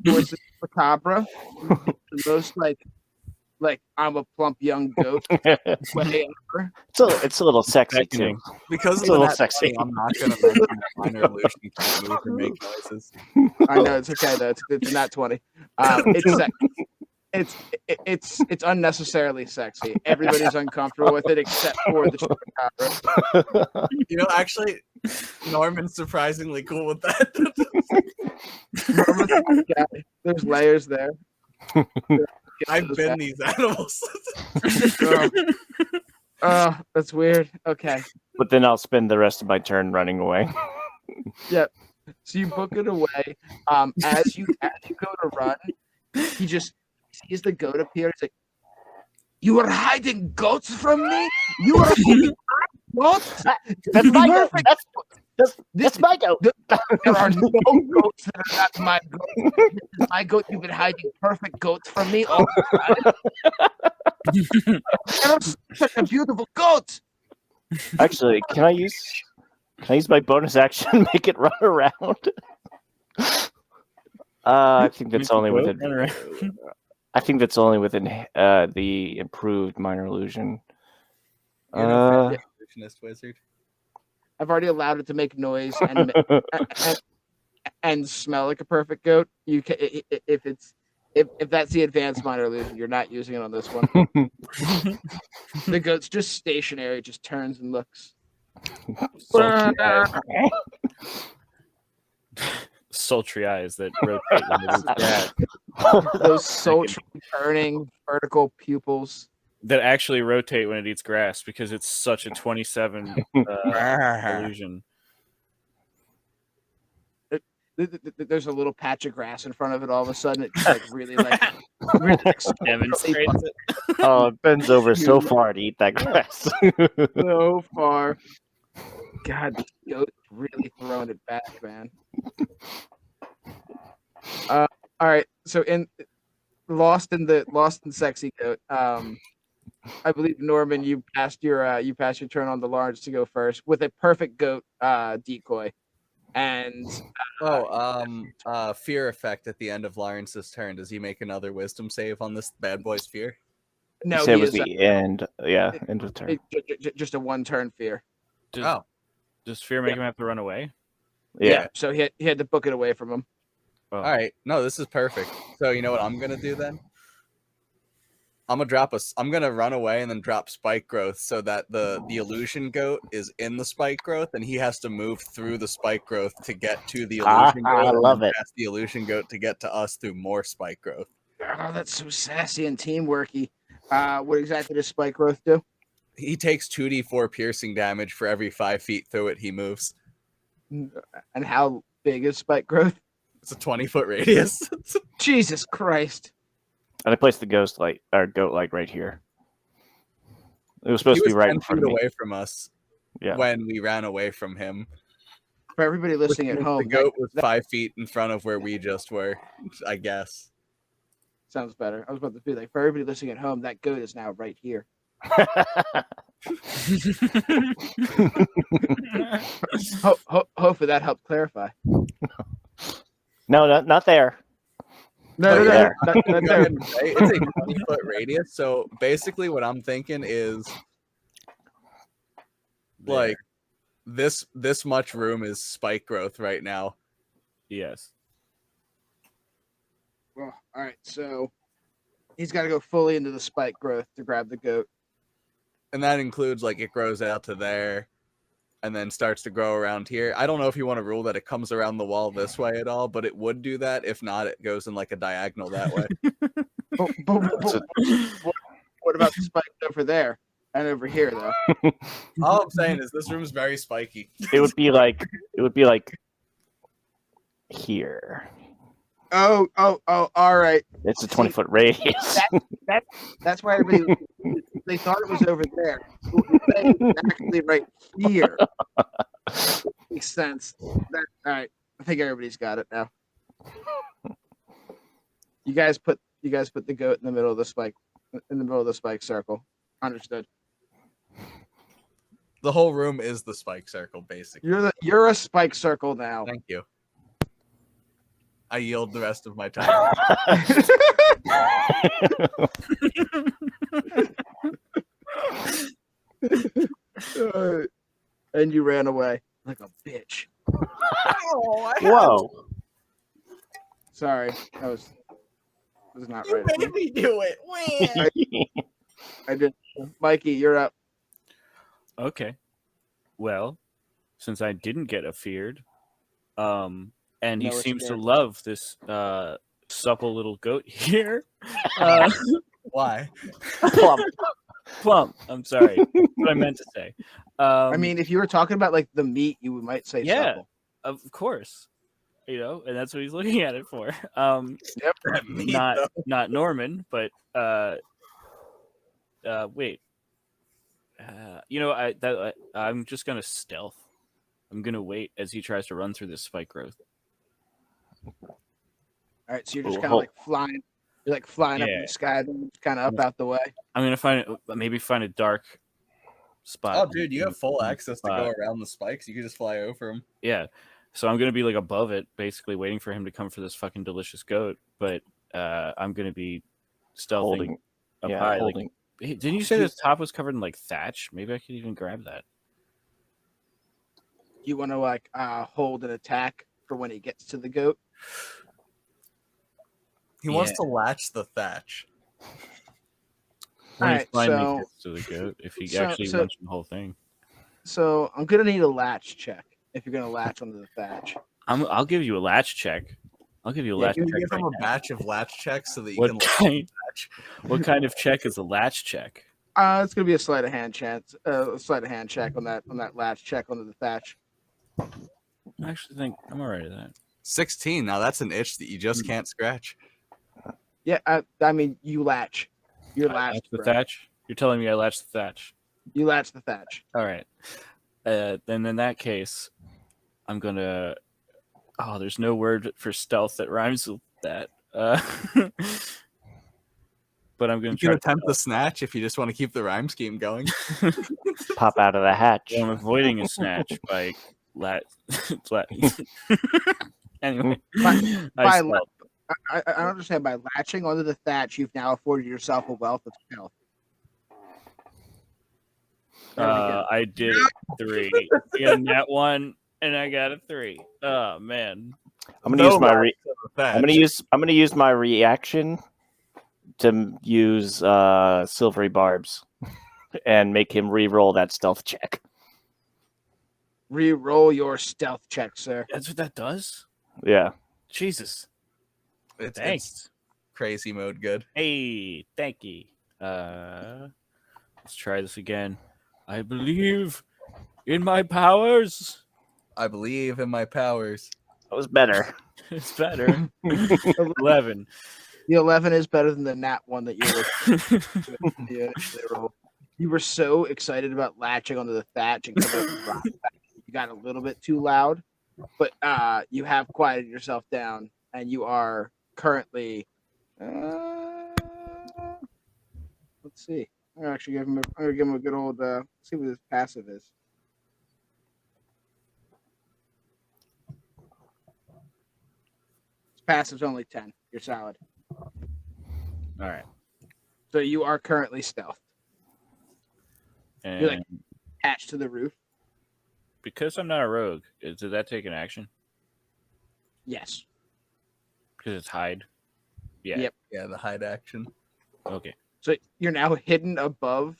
Speaker 1: voice of Chupacabra. The most like I'm a plump young goat way ever.
Speaker 2: It's a little sexy too.
Speaker 3: Because
Speaker 2: It's a
Speaker 3: of
Speaker 2: little
Speaker 3: that,
Speaker 2: sexy.
Speaker 3: I'm not going to mention that Minor Illusion can't move or make noises.
Speaker 1: I know it's okay though. It's not 20. It's unnecessarily sexy. Everybody's uncomfortable with it except for the Chupacabra.
Speaker 3: You know, actually, Norman's surprisingly cool with that.
Speaker 1: There's layers there.
Speaker 3: I've been these animals.
Speaker 1: That's weird. Okay.
Speaker 2: But then I'll spend the rest of my turn running away.
Speaker 1: Yep. So you book it away. As you go to run, he just sees the goat appear. He's like, "You are hiding goats from me? You are hiding goats?
Speaker 2: That's my goat. That's my goat.
Speaker 1: There are no goats that are not my goat. This is my goat. You've been hiding perfect goats from me all the time. You're such a beautiful goat."
Speaker 2: Actually, can I use my bonus action to make it run around? I think that's only within. I think that's only within the improved Minor Illusion.
Speaker 3: You're no illusionist wizard.
Speaker 1: I've already allowed it to make noise and smell like a perfect goat. You can, if that's the advanced Minor Illusion, you're not using it on this one. The goat's just stationary, just turns and looks.
Speaker 4: Sultry eyes that rotate when it is
Speaker 1: Those sultry burning vertical pupils.
Speaker 4: that actually rotate when it eats grass because it's such a 27 illusion.
Speaker 1: There's a little patch of grass in front of it. All of a sudden, it just really
Speaker 4: Demonstrates it.
Speaker 2: Oh, it bends over so far to eat that grass.
Speaker 1: so far. God, the goat's really throwing it back, man. All right, so in Lost in Sexy Goat. I believe Norman, you passed your turn on the large to go first with a perfect goat decoy, and
Speaker 3: fear effect at the end of Lawrence's turn. Does he make another wisdom save on this bad boy's fear?
Speaker 1: No,
Speaker 2: You said it
Speaker 1: he
Speaker 2: was
Speaker 1: is
Speaker 2: the end. Yeah, end of turn.
Speaker 1: just a 1-turn fear.
Speaker 4: Does fear make him have to run away?
Speaker 2: Yeah.
Speaker 1: So he had to book it away from him.
Speaker 4: Oh.
Speaker 3: All right. No, this is perfect. So you know what I'm gonna do then? I'm gonna run away and then drop spike growth so that the illusion goat is in the spike growth and he has to move through the spike growth to get to the illusion goat.
Speaker 2: I love it.
Speaker 3: Past the illusion goat to get to us through more spike growth.
Speaker 1: Oh, that's so sassy and teamworky. What exactly does spike growth do?
Speaker 3: He takes 2d4 piercing damage for every 5 feet through it he moves.
Speaker 1: And how big is spike growth?
Speaker 3: It's a 20-foot radius.
Speaker 1: Jesus Christ.
Speaker 2: And I placed the goat like right here. It was supposed to be right in front of me.
Speaker 3: away from us.
Speaker 2: Yeah.
Speaker 3: When we ran away from him.
Speaker 1: For everybody listening at home,
Speaker 3: the goat was 5 feet in front of where we just were, I guess.
Speaker 1: Sounds better. I was about to be like, for everybody listening at home, that goat is now right here. Hopefully that helped clarify.
Speaker 2: No, not there.
Speaker 1: No,
Speaker 2: there.
Speaker 1: Not there.
Speaker 3: It's a 20-foot radius. So basically what I'm thinking is like this much room is spike growth right now.
Speaker 4: Yes.
Speaker 1: Well, all right. So he's got to go fully into the spike growth to grab the goat.
Speaker 3: And that includes like it grows out to there and then starts to grow around here. I don't know if you want to rule that it comes around the wall this way at all, but it would do that. If not, it goes in like a diagonal that way.
Speaker 1: What about the spike over there and over here, though?
Speaker 3: All I'm saying is this room's very spiky.
Speaker 2: It would be like here.
Speaker 1: Oh, all right.
Speaker 2: It's a 20-foot radius.
Speaker 1: That's why everybody they thought it was over there. It's actually right here. Makes sense. All right. I think everybody's got it now. You guys put the goat in the middle of the spike circle. Understood.
Speaker 3: The whole room is the spike circle, basically.
Speaker 1: You're a spike circle now.
Speaker 3: Thank you. I yield the rest of my time.
Speaker 1: And you ran away like a bitch.
Speaker 2: Whoa.
Speaker 1: Sorry, that was not right.
Speaker 3: You made me do it.
Speaker 1: I did. Mikey, you're up.
Speaker 4: Okay. Well, since I didn't get afeared, and he seems to love this supple little goat here.
Speaker 3: Why?
Speaker 4: Plump. I'm sorry. That's what I meant to say.
Speaker 1: I mean, if you were talking about like the meat, you might say supple.
Speaker 4: Of course. And that's what he's looking at it for.
Speaker 1: Yep.
Speaker 4: Not Norman, but wait. I'm just gonna stealth. I'm gonna wait as he tries to run through this spike growth.
Speaker 1: All right, so you're just kind of like flying. You're like flying up in the sky, then kind of up out the way.
Speaker 4: I'm gonna find a dark spot.
Speaker 3: Oh, dude, you have full access to go around the spikes. You can just fly over them.
Speaker 4: Yeah, so I'm gonna be like above it, basically waiting for him to come for this fucking delicious goat. But I'm gonna be stealthing up high. Like, didn't you say the top was covered in like thatch? Maybe I could even grab that.
Speaker 1: You want to like hold an attack for when he gets to the goat?
Speaker 3: He wants to latch the thatch.
Speaker 4: When he finally gets to the goat, if he actually runs the whole thing.
Speaker 1: So I'm gonna need a latch check if you're gonna latch onto the thatch.
Speaker 4: I'll give you a latch check. I'll give you a latch check.
Speaker 3: Give him a batch of latch checks so that you
Speaker 4: can latch. What kind of check is a latch check?
Speaker 1: It's gonna be a sleight of hand chance. A sleight of hand check on that latch check onto the thatch.
Speaker 4: I actually think I'm alright at that.
Speaker 3: 16. Now that's an itch that you just can't scratch.
Speaker 1: Yeah, I mean you latch. You're latched.
Speaker 4: The thatch. You're telling me I latched the thatch.
Speaker 1: You latch the thatch.
Speaker 4: All right. Then in that case, I'm gonna. Oh, there's no word for stealth that rhymes with that. But I'm gonna try
Speaker 3: to attempt the snatch if you just want to keep the rhyme scheme going.
Speaker 2: Pop out of the hatch.
Speaker 4: Well, I'm avoiding a snatch by Anyway,
Speaker 1: I understand by latching onto the thatch, you've now afforded yourself a wealth of stealth.
Speaker 4: I did 3. And that one, and I got a 3. Oh man.
Speaker 2: I'm gonna use my reaction to use silvery barbs and make him re-roll that stealth check.
Speaker 1: Re-roll your stealth check, sir.
Speaker 4: That's what that does?
Speaker 2: Yeah.
Speaker 4: Jesus.
Speaker 3: It's
Speaker 4: Thanks.
Speaker 3: crazy mode good.
Speaker 4: Hey, thank you. Let's try this again. I believe in my powers.
Speaker 3: I believe in my powers.
Speaker 2: That was better.
Speaker 4: It's better. 11.
Speaker 1: The 11 is better than the nat one that you were. You were so excited about latching onto the thatch and you got a little bit too loud, but you have quieted yourself down, and you are currently. Let's see. I'm gonna give him a good old. See what his passive is. His passive's only 10. You're solid.
Speaker 4: All right.
Speaker 1: So you are currently stealthed.
Speaker 4: And
Speaker 1: You're like attached to the roof.
Speaker 4: because I'm not a rogue, did that take an action?
Speaker 1: Yes.
Speaker 4: Because it's hide. Yeah.
Speaker 1: Yep.
Speaker 3: Yeah, the hide action.
Speaker 4: Okay.
Speaker 1: So you're now hidden above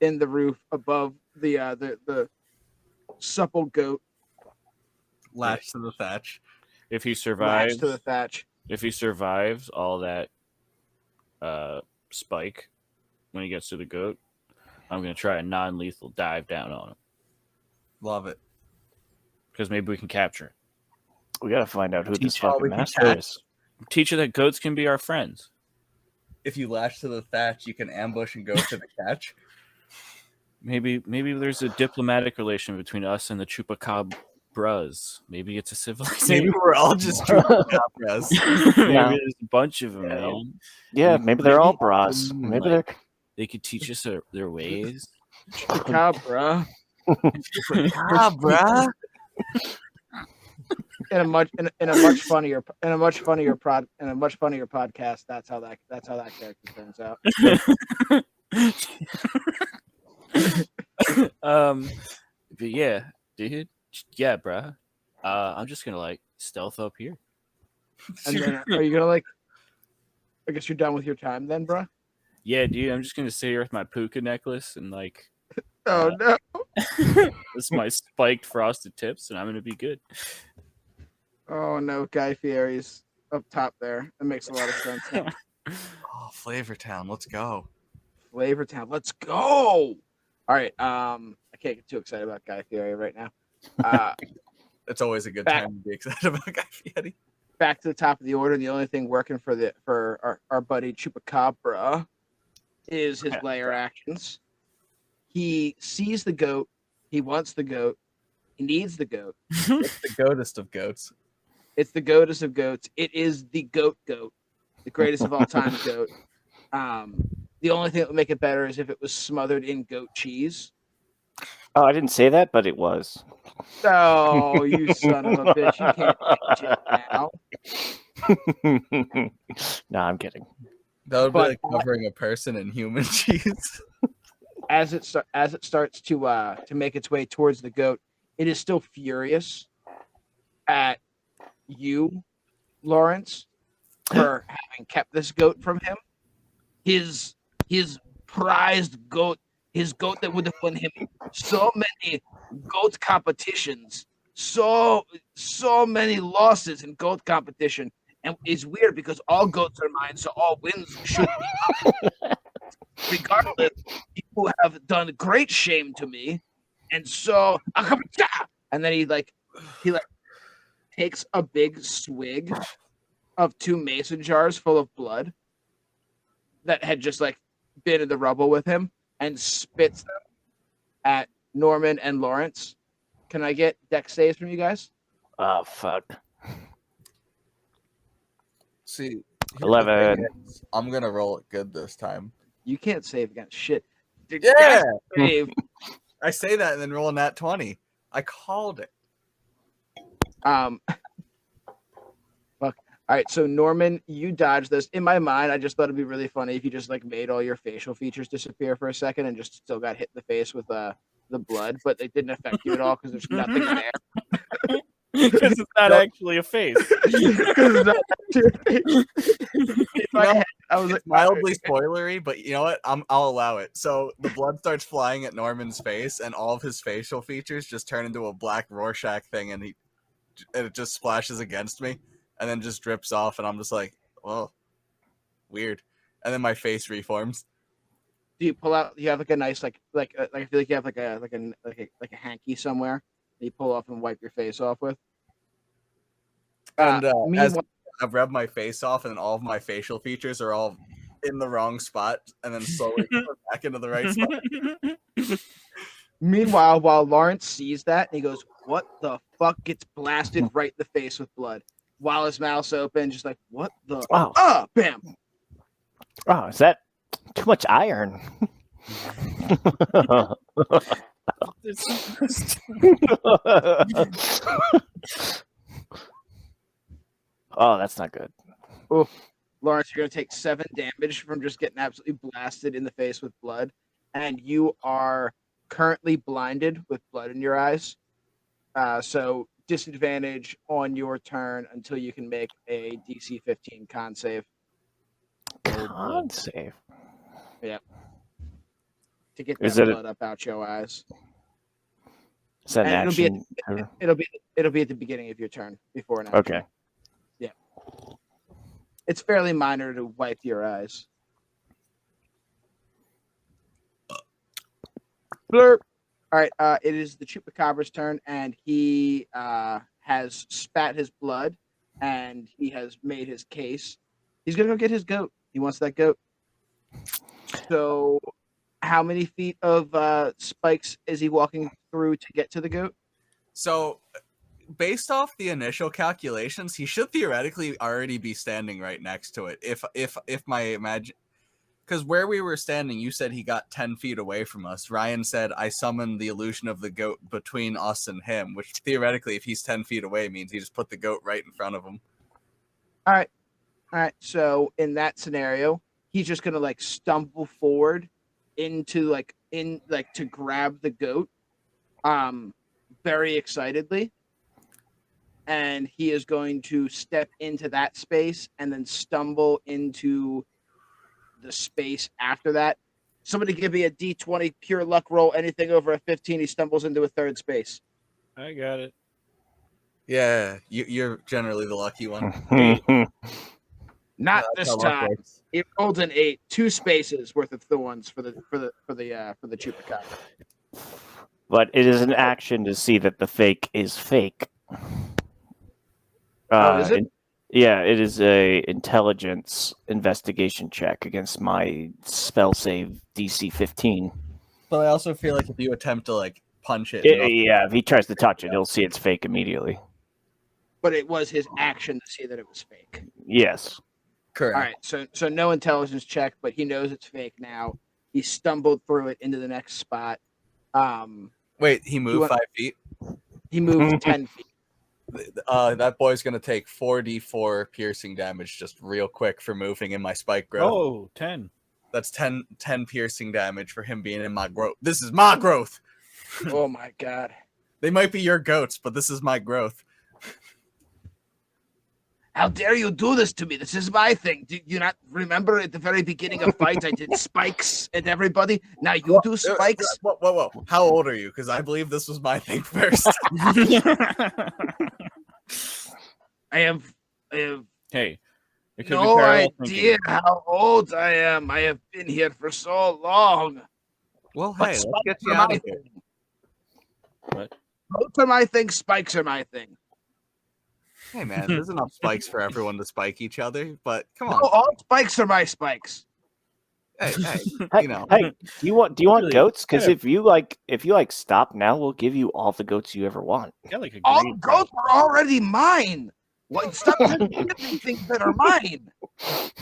Speaker 1: in the roof, above the supple goat.
Speaker 3: Latch to the thatch.
Speaker 4: If he
Speaker 1: Latched
Speaker 4: survives,
Speaker 1: to the thatch.
Speaker 4: if he survives all that spike when he gets to the goat, I'm gonna try a non-lethal dive down on him
Speaker 3: Love it.
Speaker 4: because maybe we can capture it.
Speaker 2: We gotta find out who this
Speaker 3: Teach how
Speaker 2: fucking
Speaker 3: we can
Speaker 2: master
Speaker 3: catch.
Speaker 2: is.
Speaker 4: Teach her that goats can be our friends.
Speaker 3: If you latch to the thatch, you can ambush and go to the catch.
Speaker 4: Maybe there's a diplomatic relation between us and the Chupacabras. Maybe it's a civilization.
Speaker 3: Maybe we're all just Chupacabras.
Speaker 4: Maybe
Speaker 2: Yeah.
Speaker 4: there's a bunch of them, man.
Speaker 2: Yeah, maybe they're all bras. Maybe they're.
Speaker 4: They could teach us their ways.
Speaker 1: Chupacabra.
Speaker 3: Chupacabra.
Speaker 1: In a much funnier podcast. That's how that character turns out.
Speaker 4: But yeah, dude. Yeah, bruh. I'm just gonna like stealth up here.
Speaker 1: And then are you gonna I guess you're done with your time then, bro?
Speaker 4: Yeah, dude. I'm just gonna sit here with my puka necklace and like
Speaker 1: Oh no.
Speaker 4: this is my spiked frosted tips, and I'm gonna be good.
Speaker 1: Oh no, Guy Fieri's up top there. That makes a lot of sense.
Speaker 3: Oh, Flavor Town, let's go.
Speaker 1: Flavor Town, let's go. All right. I can't get too excited about Guy Fieri right now.
Speaker 3: It's always a good
Speaker 1: Back-
Speaker 3: time to be excited about Guy Fieri.
Speaker 1: Back to the top of the order, and the only thing working for our buddy Chupacabra is his layer actions. He sees the goat. He wants the goat. He needs the goat.
Speaker 3: It's the goatest of goats.
Speaker 1: It's the goatest of goats. It is the goat, the greatest of all time goat. The only thing that would make it better is if it was smothered in goat cheese.
Speaker 2: Oh, I didn't say that, but it was.
Speaker 1: Oh, you son of a bitch! You can't change it now.
Speaker 2: No, I'm kidding.
Speaker 3: That would be
Speaker 1: But-
Speaker 3: like covering a person in human cheese.
Speaker 1: As it starts to make its way towards the goat, it is still furious at you, Lawrence, for having kept this goat from him. His prized goat, his goat that would have won him so many goat competitions, so many losses in goat competition. And it's weird because all goats are mine, so all wins should be mine. Regardless, you have done great shame to me, and so and then he takes a big swig of 2 mason jars full of blood that had just been in the rubble with him and spits them at Norman and Lawrence. Can I get dex saves from you guys?
Speaker 2: Oh, fuck.
Speaker 3: See, here's the
Speaker 2: 11.
Speaker 3: thing is, I'm gonna roll it good this time.
Speaker 1: You can't save against shit. Dude,
Speaker 3: Yeah.
Speaker 1: dex save.
Speaker 3: I say that and then roll a nat 20. I called it.
Speaker 1: Fuck. All right, so Norman, you dodged this. In my mind, I just thought it'd be really funny if you just made all your facial features disappear for a second and just still got hit in the face with the blood, but it didn't affect you at all because there's nothing there.
Speaker 4: Because it's not actually a face.
Speaker 1: I was like,
Speaker 3: mildly spoilery, but you know what? I'll allow it. So the blood starts flying at Norman's face, and all of his facial features just turn into a black Rorschach thing, and it just splashes against me, and then just drips off, and I'm just like, well, weird. And then my face reforms.
Speaker 1: Do you pull out? You have like a nice like I feel like you have like a hanky somewhere that you pull off and wipe your face off with.
Speaker 3: And as I've rubbed my face off, and then all of my facial features are all in the wrong spot, and then slowly come back into the right spot.
Speaker 1: Meanwhile, while Lawrence sees that, he goes, "What the fuck?" Gets blasted right in the face with blood, while his mouth's open, just like, "What the?"
Speaker 2: Wow.
Speaker 1: Bam!
Speaker 2: Oh, is that too much iron? Oh, that's not good.
Speaker 1: Oh, Lawrence, you're going to take 7 damage from just getting absolutely blasted in the face with blood. And you are currently blinded with blood in your eyes. So disadvantage on your turn until you can make a DC 15 con save.
Speaker 2: Con save?
Speaker 1: Yeah. To get that blood up out your eyes.
Speaker 2: Is that an action?
Speaker 1: It'll be at the beginning of your turn before an action.
Speaker 2: Okay.
Speaker 1: Yeah. It's fairly minor to wipe your eyes. Blurp. All right. It is the Chupacabra's turn, and he has spat his blood, and he has made his case. He's gonna go get his goat. He wants that goat. So, how many feet of spikes is he walking through to get to the goat?
Speaker 3: So, based off the initial calculations, he should theoretically already be standing right next to it. If my imagine, because where we were standing, you said he got 10 feet away from us. Ryan said I summoned the illusion of the goat between us and him, which theoretically, if he's 10 feet away, means he just put the goat right in front of him.
Speaker 1: All right. So in that scenario, he's just gonna like stumble forward into to grab the goat, very excitedly, and he is going to step into that space and then stumble into the space after that. Somebody give me a D20 pure luck roll. Anything over a 15, he stumbles into a third space.
Speaker 4: I got it.
Speaker 3: Yeah, you're generally the lucky one.
Speaker 1: Not this time. It rolled an 8, 2 spaces worth of thorns for the Chupacabra.
Speaker 2: But it is an action to see that the fake is fake.
Speaker 1: Is it?
Speaker 2: Yeah, it is a intelligence investigation check against my spell save DC 15.
Speaker 3: But I also feel like if you attempt to like punch it,
Speaker 2: if he tries to touch it, he'll see it's fake immediately.
Speaker 1: But it was his action to see that it was fake.
Speaker 2: Yes.
Speaker 3: Correct.
Speaker 1: All right, so no intelligence check, but he knows it's fake now. He stumbled through it into the next spot.
Speaker 3: Wait, he moved 5 feet?
Speaker 1: He moved 10 feet.
Speaker 3: That boy's going to take 4d4 piercing damage just real quick for moving in my spike growth.
Speaker 4: Oh, 10.
Speaker 3: That's 10 piercing damage for him being in my growth. This is my growth!
Speaker 1: Oh my god.
Speaker 3: They might be your goats, but this is my growth.
Speaker 1: How dare you do this to me? This is my thing. Do you not remember at the very beginning of fights I did spikes at everybody? Now you do spikes?
Speaker 3: Whoa. How old are you? Because I believe this was my thing first.
Speaker 1: I have
Speaker 4: Hey, it could
Speaker 1: no
Speaker 4: be parallel
Speaker 1: idea
Speaker 4: thinking.
Speaker 1: how old I am. I have been here for so long.
Speaker 3: Well,
Speaker 1: But
Speaker 3: hey, let's
Speaker 1: spikes
Speaker 3: get you
Speaker 1: are
Speaker 3: out
Speaker 1: my
Speaker 3: of here.
Speaker 1: thing.
Speaker 4: What?
Speaker 1: Goats are my thing. Spikes are my thing.
Speaker 3: Hey, man, there's enough spikes for everyone to spike each other, but come on.
Speaker 1: No, all spikes are my spikes.
Speaker 3: Hey,
Speaker 2: Hey,
Speaker 3: you know.
Speaker 2: hey, do you want
Speaker 4: Really?
Speaker 2: goats? Because
Speaker 4: Yeah.
Speaker 2: if you stop now, we'll give you all the goats you ever want.
Speaker 4: Yeah, like a
Speaker 1: All
Speaker 4: green
Speaker 1: goats are already mine. What? Stop giving me things that are mine.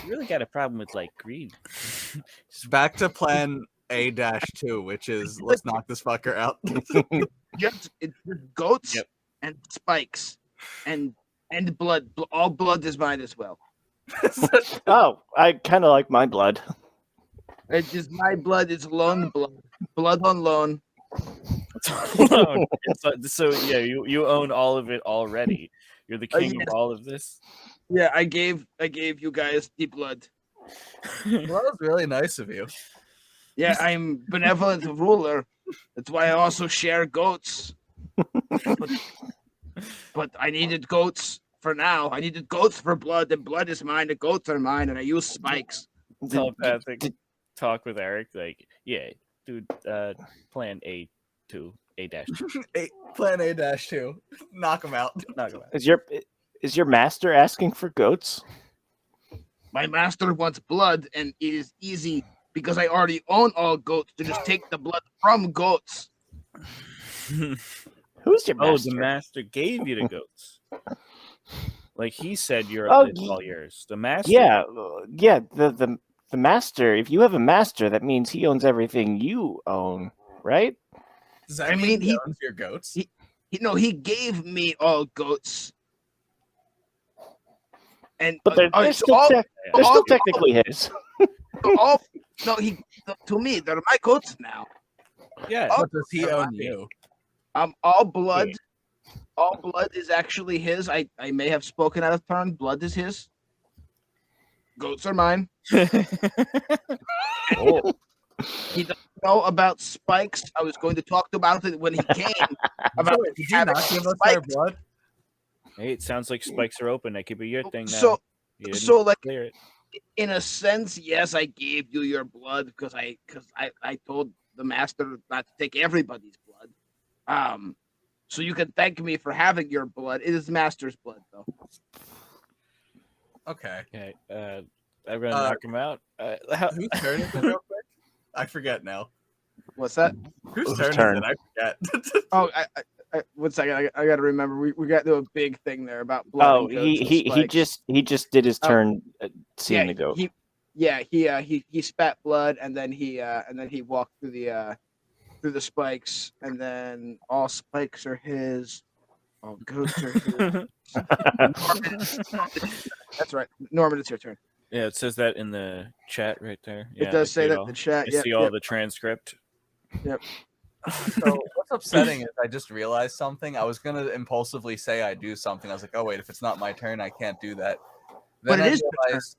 Speaker 4: You really got a problem with like greed.
Speaker 3: Back to plan A-2, which is let's knock this fucker out.
Speaker 1: It's goats
Speaker 4: Yep.
Speaker 1: and spikes and blood. All blood is mine as well.
Speaker 2: Oh, I kind of like my blood.
Speaker 1: It's just my blood is lone blood. Blood on loan.
Speaker 4: So yeah, you own all of it already. You're the king
Speaker 1: yes.
Speaker 4: of all of this.
Speaker 1: Yeah, I gave you guys the blood.
Speaker 3: Well, that was really nice of you.
Speaker 1: Yeah, I'm benevolent ruler. That's why I also share goats. But I needed goats for now. I needed goats for blood, and blood is mine, the goats are mine, and I use spikes.
Speaker 4: Telepathic talk with Eric, like, yeah, dude, plan A2, A-2.
Speaker 3: Plan A-2. Knock him out.
Speaker 4: Not going
Speaker 2: Is your master asking for goats?
Speaker 1: My master wants blood, and it is easy because I already own all goats to just take the blood from goats.
Speaker 2: Who's your master?
Speaker 4: Oh, the master gave you the goats. Like he said, it's all yours. The master.
Speaker 2: Yeah, the master. If you have a master, that means he owns everything you own, right?
Speaker 3: Does that mean he owns your goats?
Speaker 1: He gave me all goats. And
Speaker 2: But they're still technically his.
Speaker 1: To me, they're my goats now.
Speaker 4: Yeah.
Speaker 3: But does he own you?
Speaker 1: All blood is actually his. I may have spoken out of turn. Blood is his. Goats are mine.
Speaker 2: Oh.
Speaker 1: He doesn't know about spikes. I was going to talk about it when he came. About
Speaker 3: did you not give us our blood?
Speaker 4: Hey, it sounds like spikes are open. That could be your thing now.
Speaker 1: So like,
Speaker 4: clear it.
Speaker 1: In a sense, yes, I gave you your blood because I told the master not to take everybody's blood. So you can thank me for having your blood. It is master's blood, though.
Speaker 3: Okay.
Speaker 4: Okay. I'm gonna knock him out.
Speaker 3: Whose turn is it, real quick? I forget now.
Speaker 1: What's that?
Speaker 3: Whose turn is it? I forget.
Speaker 1: Oh, I 1 second. I got to remember. We got to do a big thing there about blood.
Speaker 2: Oh, he just did his turn seeing the goat.
Speaker 1: He spat blood and then he walked through the spikes, and then all spikes are his. All goats are his. That's right, Norman. It's your turn.
Speaker 4: Yeah, it says that in the chat right there.
Speaker 1: Yeah, it does say that in the chat.
Speaker 4: I see all the transcript.
Speaker 1: Yep.
Speaker 3: So what's upsetting is I just realized something. I was gonna impulsively say I do something. I was like, oh wait, if it's not my turn, I can't do that. Then
Speaker 1: But
Speaker 3: I
Speaker 1: it is
Speaker 3: realized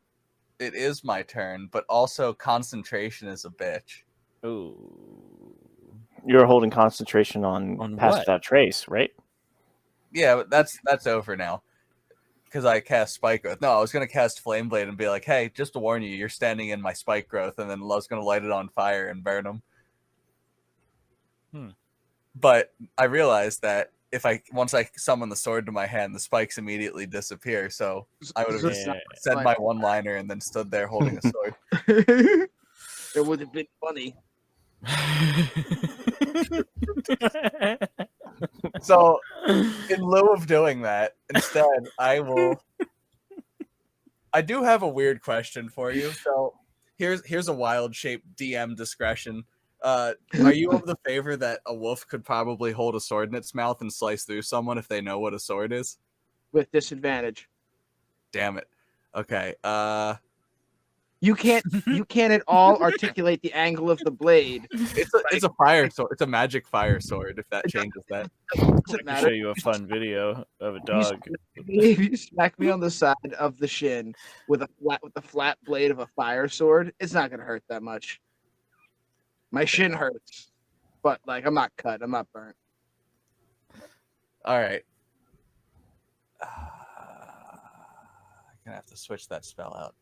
Speaker 3: it is my turn, but also concentration is a bitch.
Speaker 4: Ooh.
Speaker 2: You're holding concentration on Pass
Speaker 4: what?
Speaker 2: Without Trace, right?
Speaker 3: Yeah, but that's over now. Because I cast Spike Growth. No, I was gonna cast Flame Blade and be like, hey, just to warn you, you're standing in my Spike Growth, and then I was gonna light it on fire and burn him. But I realized that once I summon the sword to my hand, the spikes immediately disappear. So I would have just said my one-liner and then stood there holding a sword.
Speaker 1: It would have been funny.
Speaker 3: So in lieu of doing that, instead I do have a weird question for you. So here's a wild shaped DM discretion. Are you of the favor that a wolf could probably hold a sword in its mouth and slice through someone if they know what a sword is?
Speaker 1: With disadvantage.
Speaker 3: Damn it. Okay.
Speaker 1: You can't at all articulate the angle of the blade.
Speaker 3: It's a fire sword. It's a magic fire sword. If that changes that,
Speaker 1: Doesn't
Speaker 4: I can show you a fun video of a dog.
Speaker 1: You smack me on the side of the shin with the flat blade of a fire sword. It's not gonna hurt that much. My shin hurts, but like I'm not cut. I'm not burnt.
Speaker 3: all right. I'm gonna have to switch that spell out.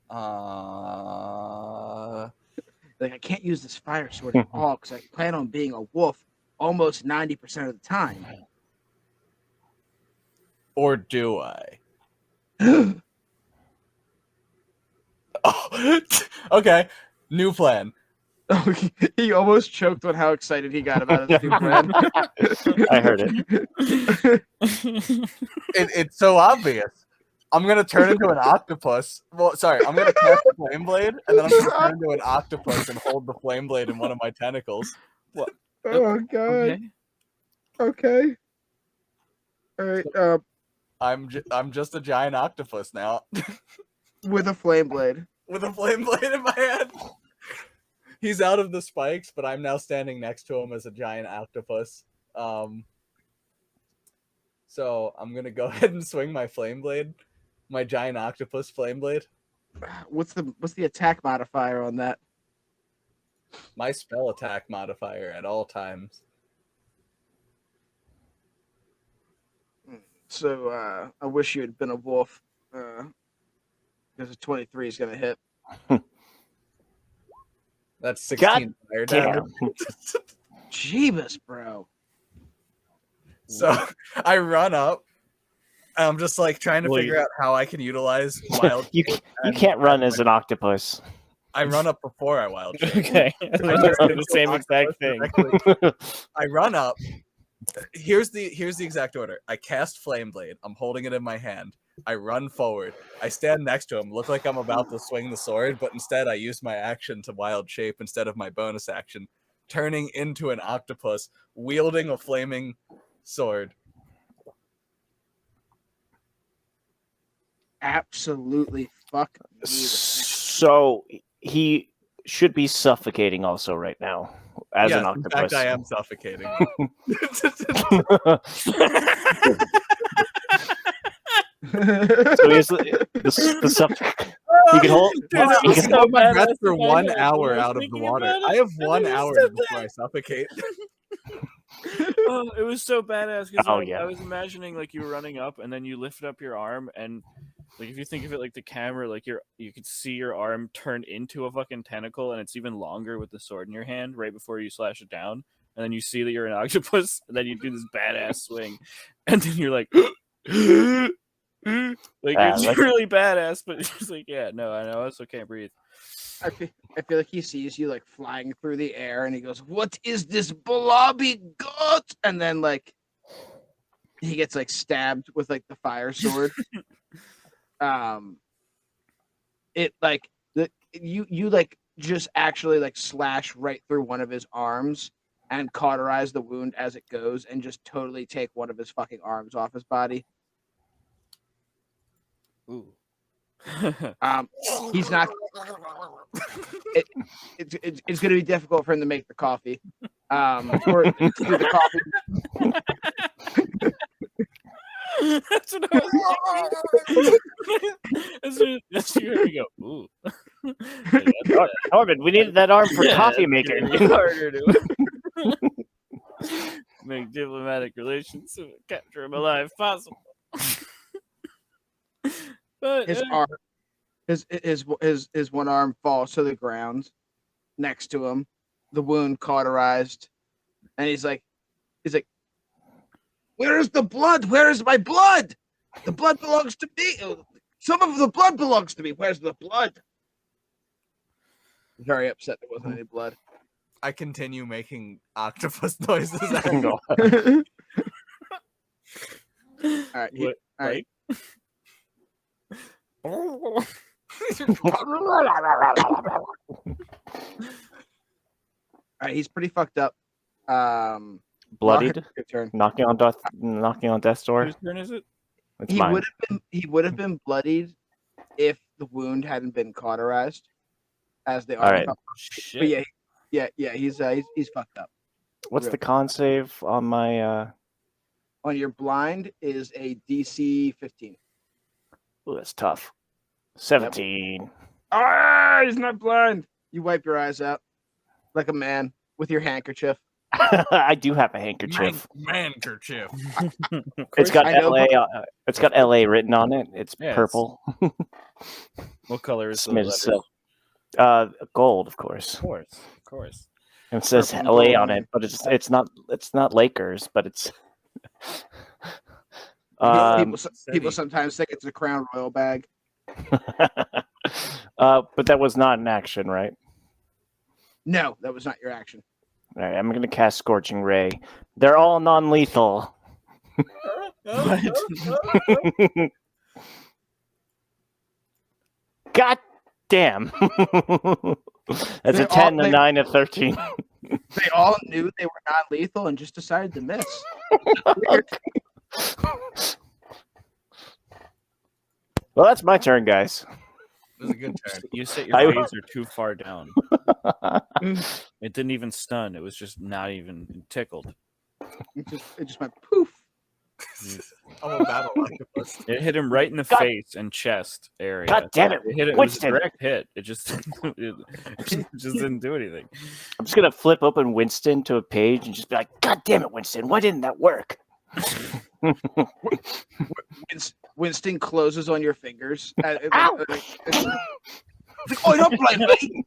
Speaker 1: Like I can't use this fire sword at all because I plan on being a wolf almost 90% of the time.
Speaker 3: Or do I? Oh, okay. New plan.
Speaker 1: He almost choked on how excited he got about his new plan.
Speaker 2: I heard it.
Speaker 3: It's so obvious. I'm gonna turn into an octopus. Well, sorry, I'm gonna cast a flame blade, and then I'm gonna turn into an octopus and hold the flame blade in one of my tentacles.
Speaker 4: What?
Speaker 1: Oh god. Okay. All right.
Speaker 3: I'm just a giant octopus now,
Speaker 1: With a flame blade.
Speaker 3: with a flame blade in my hand. He's out of the spikes, but I'm now standing next to him as a giant octopus. So I'm gonna go ahead and swing my flame blade, my giant octopus flame blade.
Speaker 1: What's the attack modifier on that?
Speaker 3: My spell attack modifier at all times.
Speaker 1: So I wish you had been a wolf, because a 23 is gonna hit.
Speaker 3: That's 16 fire damage.
Speaker 1: Jeebus, bro.
Speaker 3: So I run up. I'm just like trying to figure out how I can utilize wild.
Speaker 2: You can't run as an octopus.
Speaker 3: I run up before I wild shape.
Speaker 4: Okay, I just did the same exact thing.
Speaker 3: I run up. Here's the exact order. I cast Flame Blade. I'm holding it in my hand. I run forward. I stand next to him. Look like I'm about to swing the sword, but instead I use my action to wild shape instead of my bonus action, turning into an octopus wielding a flaming sword.
Speaker 1: Absolutely fuck me.
Speaker 2: So he should be suffocating also right now as an octopus.
Speaker 3: In fact, I am suffocating.
Speaker 2: So he's he can hold.
Speaker 3: He can hold my breath for 1 hour out of the water. I have 1 hour before I suffocate.
Speaker 4: Oh, it was so badass because
Speaker 2: Oh, yeah.
Speaker 4: I was imagining like you were running up and then you lift up your arm and like if you think of it like the camera, like you could see your arm turn into a fucking tentacle and it's even longer with the sword in your hand right before you slash it down, and then you see that you're an octopus and then you do this badass swing and then you're like like it's really badass, but it's just like no, I also can't breathe.
Speaker 1: I feel like he sees you like flying through the air and he goes, "What is this blobby gut?" And then like he gets like stabbed with like the fire sword. It like you like just actually like slash right through one of his arms and cauterize the wound as it goes and just totally take one of his fucking arms off his body.
Speaker 4: Ooh.
Speaker 1: He's not. It's going to be difficult for him to make the coffee. Or do the coffee.
Speaker 4: That's what I was thinking. As you hear me go, ooh.
Speaker 2: Norman, we needed that arm for coffee making.
Speaker 4: Harder to make diplomatic relations to capture him alive if possible. But
Speaker 1: His arm, his one arm falls to the ground next to him, the wound cauterized, and he's like, "Where is the blood? Where is my blood? The blood belongs to me. Some of the blood belongs to me. Where's the blood?" Very upset there wasn't any blood.
Speaker 3: I continue making octopus noises.
Speaker 1: All right, all right. All right, he's pretty fucked up.
Speaker 2: Bloodied,
Speaker 1: your turn.
Speaker 2: knocking on death's door.
Speaker 4: whose turn is it?
Speaker 2: It's
Speaker 1: He
Speaker 2: mine.
Speaker 1: would have been bloodied if the wound hadn't been cauterized as the
Speaker 2: All
Speaker 1: arm.
Speaker 2: right.
Speaker 1: But yeah, he's fucked up.
Speaker 2: What's the con save on my?
Speaker 1: On your blind is a DC 15.
Speaker 2: Oh, that's tough. 17.
Speaker 1: Ah, he's not blind. You wipe your eyes out like a man with your handkerchief.
Speaker 2: I do have a handkerchief.
Speaker 3: Handkerchief.
Speaker 2: It's got
Speaker 1: I know,
Speaker 2: LA. It's got LA written on it. It's purple.
Speaker 4: What color is the
Speaker 2: Smidge
Speaker 4: letter?
Speaker 2: silk. Gold, of course.
Speaker 4: Of course.
Speaker 2: And it says
Speaker 1: Purple
Speaker 2: LA
Speaker 1: gold.
Speaker 2: on it, but it's not Lakers, but it's.
Speaker 1: People sometimes think it's a Crown Royal bag.
Speaker 2: But that was not an action, right?
Speaker 1: No, that was not your action.
Speaker 2: All right, I'm going to cast Scorching Ray. They're all non-lethal. God damn. That's a 10, a 9, a 13.
Speaker 1: They all knew they were not lethal and just decided to miss.
Speaker 2: Well, that's my turn, guys.
Speaker 3: It was a good turn.
Speaker 4: You set your phaser too far down. It didn't even stun. It was just not even tickled.
Speaker 1: It just went poof.
Speaker 3: I'm a battle octopus.
Speaker 4: It hit him right in the
Speaker 2: God-
Speaker 4: face and chest area.
Speaker 2: God damn it,
Speaker 4: It hit it. It was a
Speaker 2: Winston!
Speaker 4: direct hit. It just it just didn't do anything.
Speaker 2: I'm just gonna flip open Winston to a page and just be like, "God damn it, Winston! Why didn't that work?"
Speaker 1: Winston closes on your fingers.
Speaker 2: Ow!
Speaker 1: Like, oh, don't blame me.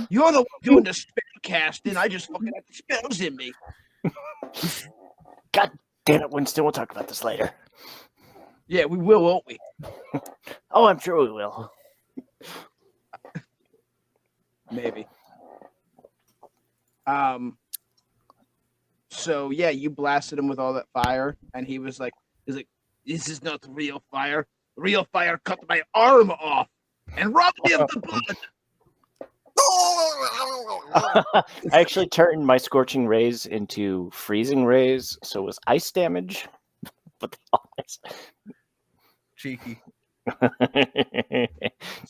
Speaker 1: You're the one doing the spell casting. I just fucking have the spells in me.
Speaker 2: God damn it, Winston! We'll talk about this later.
Speaker 1: Yeah, we will, won't we?
Speaker 2: Oh, I'm sure we will.
Speaker 1: Maybe. So yeah, you blasted him with all that fire, and he's like, "This is not real fire. Real fire cut my arm off and robbed me of the blood."
Speaker 2: I actually turned my scorching rays into freezing rays, so it was ice damage. But
Speaker 3: Cheeky.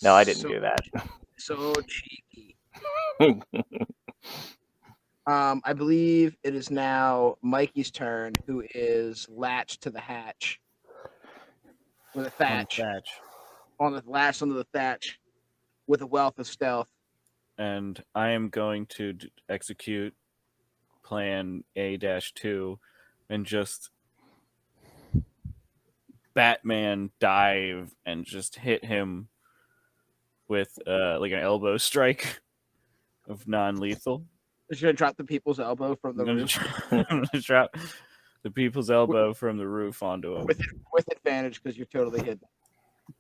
Speaker 2: no, I didn't do that.
Speaker 1: So cheeky. I believe it is now Mikey's turn, who is latched to the hatch. With a thatch. On the latch onto the thatch with a wealth of stealth.
Speaker 4: And I am going to execute plan A-2 and just Batman dive and just hit him with like an elbow strike of non-lethal.
Speaker 1: Is gonna drop the people's elbow from the roof
Speaker 4: I'm gonna drop the people's elbow from the roof onto him
Speaker 1: with advantage because you're totally hidden.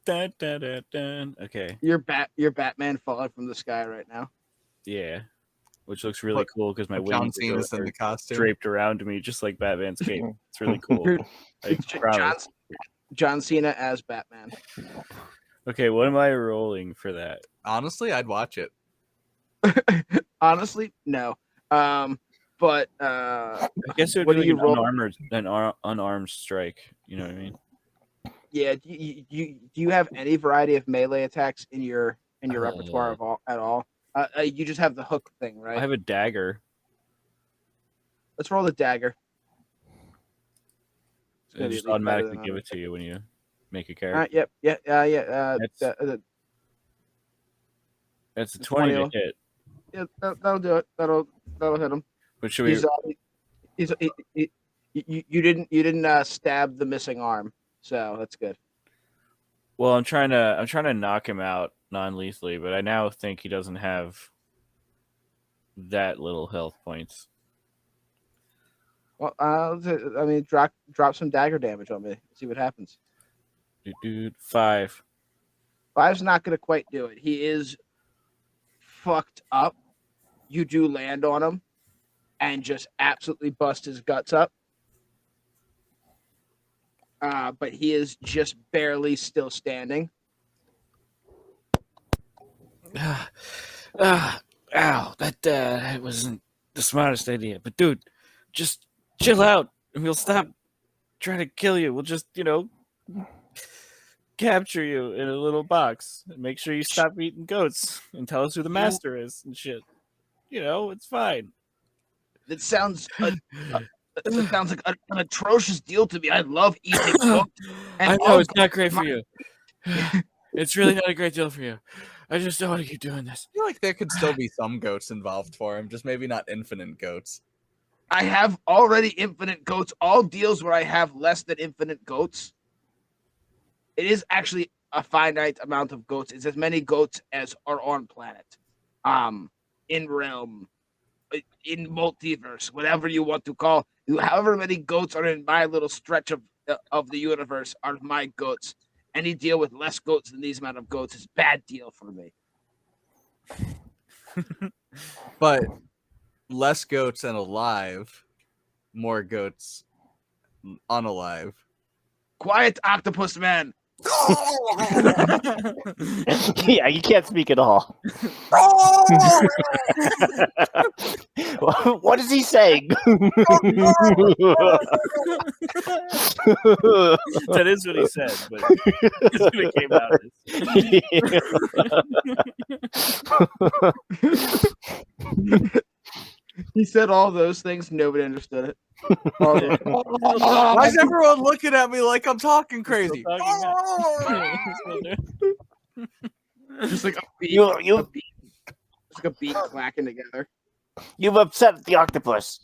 Speaker 4: Dun, dun, dun, dun. Okay.
Speaker 1: You're Batman falling from the sky right now.
Speaker 4: Yeah. Which looks really cool because my
Speaker 3: John
Speaker 4: wings
Speaker 3: Cena's in
Speaker 4: are
Speaker 3: the costume.
Speaker 4: draped around me just like Batman's cape. It's really cool. I
Speaker 1: John,
Speaker 4: promise.
Speaker 1: John Cena as Batman.
Speaker 4: Okay, what am I rolling for that?
Speaker 3: Honestly, I'd watch it.
Speaker 1: Honestly, no. But
Speaker 4: I guess it would
Speaker 1: what
Speaker 4: be
Speaker 1: do you
Speaker 4: like
Speaker 1: roll?
Speaker 4: an unarmed strike. You know what I mean?
Speaker 1: Yeah. Do you have any variety of melee attacks in your repertoire at all? You just have the hook thing, right?
Speaker 4: I have a dagger.
Speaker 1: Let's roll the dagger.
Speaker 4: It just automatically give it to you when you make a character.
Speaker 1: Yep. Yeah.
Speaker 4: That's a 20 to hit.
Speaker 1: Yeah, that'll do it. That'll hit him.
Speaker 4: But should we?
Speaker 1: You didn't stab the missing arm, so that's good.
Speaker 4: Well, I'm trying to knock him out non-lethally, but I now think he doesn't have that little health points.
Speaker 1: Well, I mean, drop some dagger damage on me. See what happens.
Speaker 4: Dude, 5.
Speaker 1: 5's not going to quite do it. He is fucked up. You do land on him and just absolutely bust his guts up. But he is just barely still standing.
Speaker 4: Ow, that wasn't the smartest idea. But dude, just chill out and we'll stop trying to kill you. We'll just, capture you in a little box and make sure you stop eating goats and tell us who the master is and shit. It's fine.
Speaker 1: It sounds like an atrocious deal to me. I love eating goats.
Speaker 4: I know it's not great for you. It's really not a great deal for you. I just don't want to keep doing this.
Speaker 3: I feel like there could still be some goats involved for him, just maybe not infinite goats.
Speaker 1: I have already infinite goats. All deals where I have less than infinite goats. It is actually a finite amount of goats. It's as many goats as are on planet. In realm, in multiverse, whatever you want to call. However many goats are in my little stretch of the universe are my goats. Any deal with less goats than these amount of goats is bad deal for me.
Speaker 3: But less goats and alive, more goats unalive.
Speaker 1: Quiet, octopus man.
Speaker 2: Yeah, you can't speak at all. What is he saying?
Speaker 4: That is what he said, but it's what it came out as.
Speaker 1: He said all those things. Nobody understood it.
Speaker 3: Why is everyone looking at me like I'm talking crazy?
Speaker 1: Just like a beat,
Speaker 2: You
Speaker 1: just like a beat clacking together.
Speaker 2: You've upset the octopus.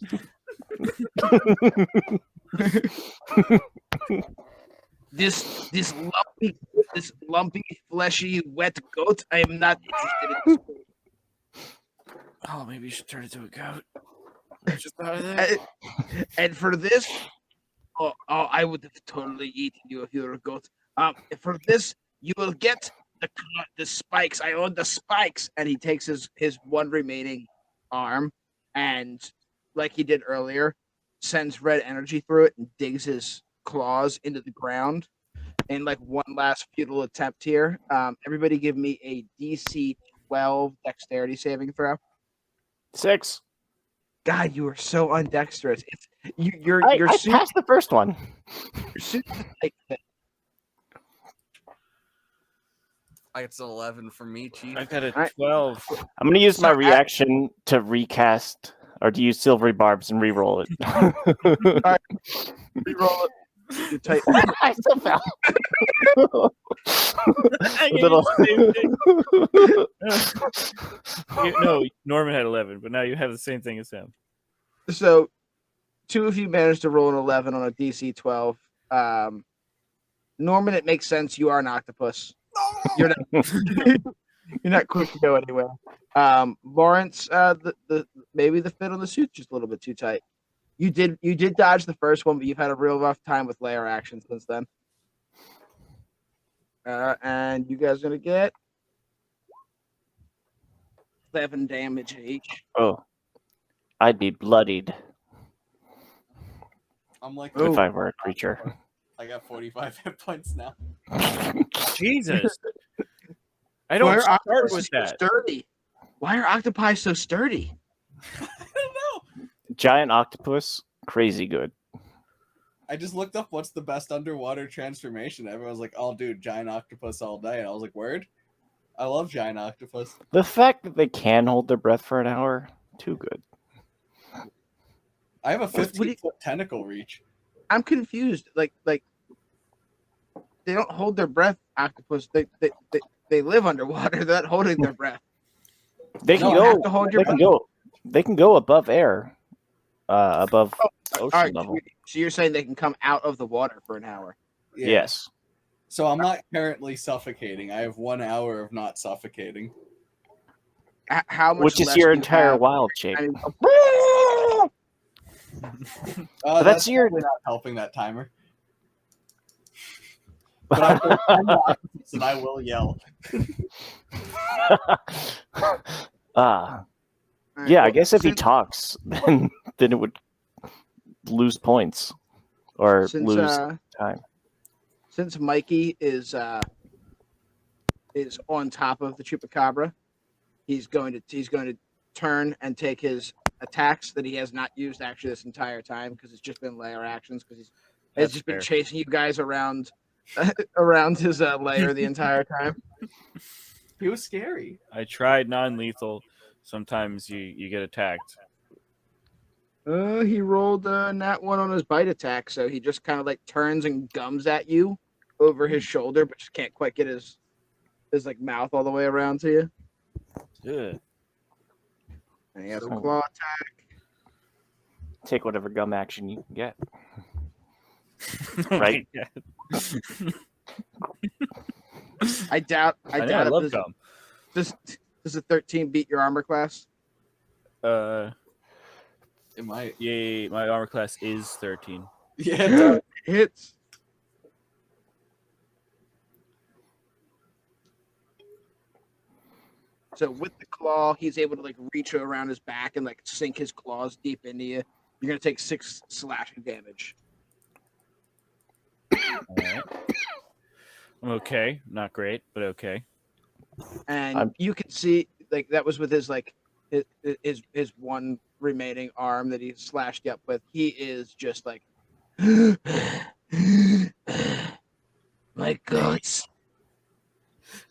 Speaker 1: This lumpy, fleshy, wet goat. I am not interested in.
Speaker 4: Oh, maybe you should turn it into a goat. Just thought of that.
Speaker 1: And for this, I would have totally eaten you if you were a goat. For this, you will get the spikes. I own the spikes, and he takes his one remaining arm, and like he did earlier, sends red energy through it and digs his claws into the ground. In like one last futile attempt here, everybody give me a DC 12 dexterity saving throw.
Speaker 2: 6.
Speaker 1: God, you are so undexterous. You're
Speaker 2: I passed the first one.
Speaker 1: Your suit is like that.
Speaker 3: I got an 11 from me, Chief.
Speaker 4: I got a 12.
Speaker 2: I'm gonna use my reaction to recast or to use silvery barbs and re-roll it.
Speaker 1: Right. Reroll it. You type.
Speaker 2: I still fell.
Speaker 4: No, Norman had 11, but now you have the same thing as him.
Speaker 1: So, two of you managed to roll an 11 on a DC 12. Norman, it makes sense. You are an octopus. You're not. You're not quick to go anywhere. Lawrence, maybe the fit on the suit's just a little bit too tight. You did dodge the first one, but you've had a real rough time with layer action since then. And you guys are gonna get 7 damage each.
Speaker 2: Oh, I'd be bloodied
Speaker 3: I'm like,
Speaker 2: if I were a creature.
Speaker 3: I got 45 hit points now.
Speaker 4: Jesus. I don't start with that.
Speaker 1: Sturdy. Why are octopi so sturdy?
Speaker 3: I don't know.
Speaker 2: Giant octopus, crazy good.
Speaker 3: I just looked up what's the best underwater transformation. Everyone was like, "Oh, dude, giant octopus all day," and I was like, "Word." I love giant octopus.
Speaker 2: The fact that they can hold their breath for an hour, too good.
Speaker 3: I have a 15-foot tentacle reach.
Speaker 1: I'm confused. Like they don't hold their breath. Octopus. They live underwater. They're not holding their breath.
Speaker 2: They can
Speaker 1: You have to hold your
Speaker 2: They can
Speaker 1: breath.
Speaker 2: go. They can go above air, above ocean
Speaker 1: All right.
Speaker 2: level.
Speaker 1: So you're saying they can come out of the water for an hour?
Speaker 3: Yeah.
Speaker 2: Yes.
Speaker 3: So I'm not currently suffocating. I have 1 hour of not suffocating.
Speaker 1: How much?
Speaker 2: Which is
Speaker 1: less
Speaker 2: your
Speaker 1: do you
Speaker 2: entire
Speaker 1: have?
Speaker 2: wild shape.
Speaker 1: I mean,
Speaker 2: But that's your.
Speaker 3: probably not helping that timer. But I will yell.
Speaker 2: Yeah, I guess if he talks, then it would lose points or lose time.
Speaker 1: Since Mikey is on top of the Chupacabra, he's going to turn and take his attacks that he has not used actually this entire time because it's just been layer actions because he's just been chasing you guys around around his layer the entire time.
Speaker 3: He was scary.
Speaker 4: I tried non-lethal. Sometimes you get attacked.
Speaker 1: He rolled nat 1 on his bite attack, so he just kind of like turns and gums at you over his shoulder, but just can't quite get his like mouth all the way around to you.
Speaker 4: Good.
Speaker 1: And he has a claw attack.
Speaker 2: Take whatever gum action you can get. Right?
Speaker 4: Yeah.
Speaker 1: I doubt
Speaker 4: I
Speaker 1: it.
Speaker 4: love gum.
Speaker 1: Does a 13 beat your armor class?
Speaker 3: It might.
Speaker 4: Yay, my armor class is 13.
Speaker 3: Yeah, it does.
Speaker 1: Hits. So with the claw, he's able to like reach around his back and like sink his claws deep into you. You're gonna take 6 slashing damage.
Speaker 4: All right. I'm okay. Not great, but okay.
Speaker 1: And you can see like that was with his like his one remaining arm that he slashed you up with. He is just like my guts.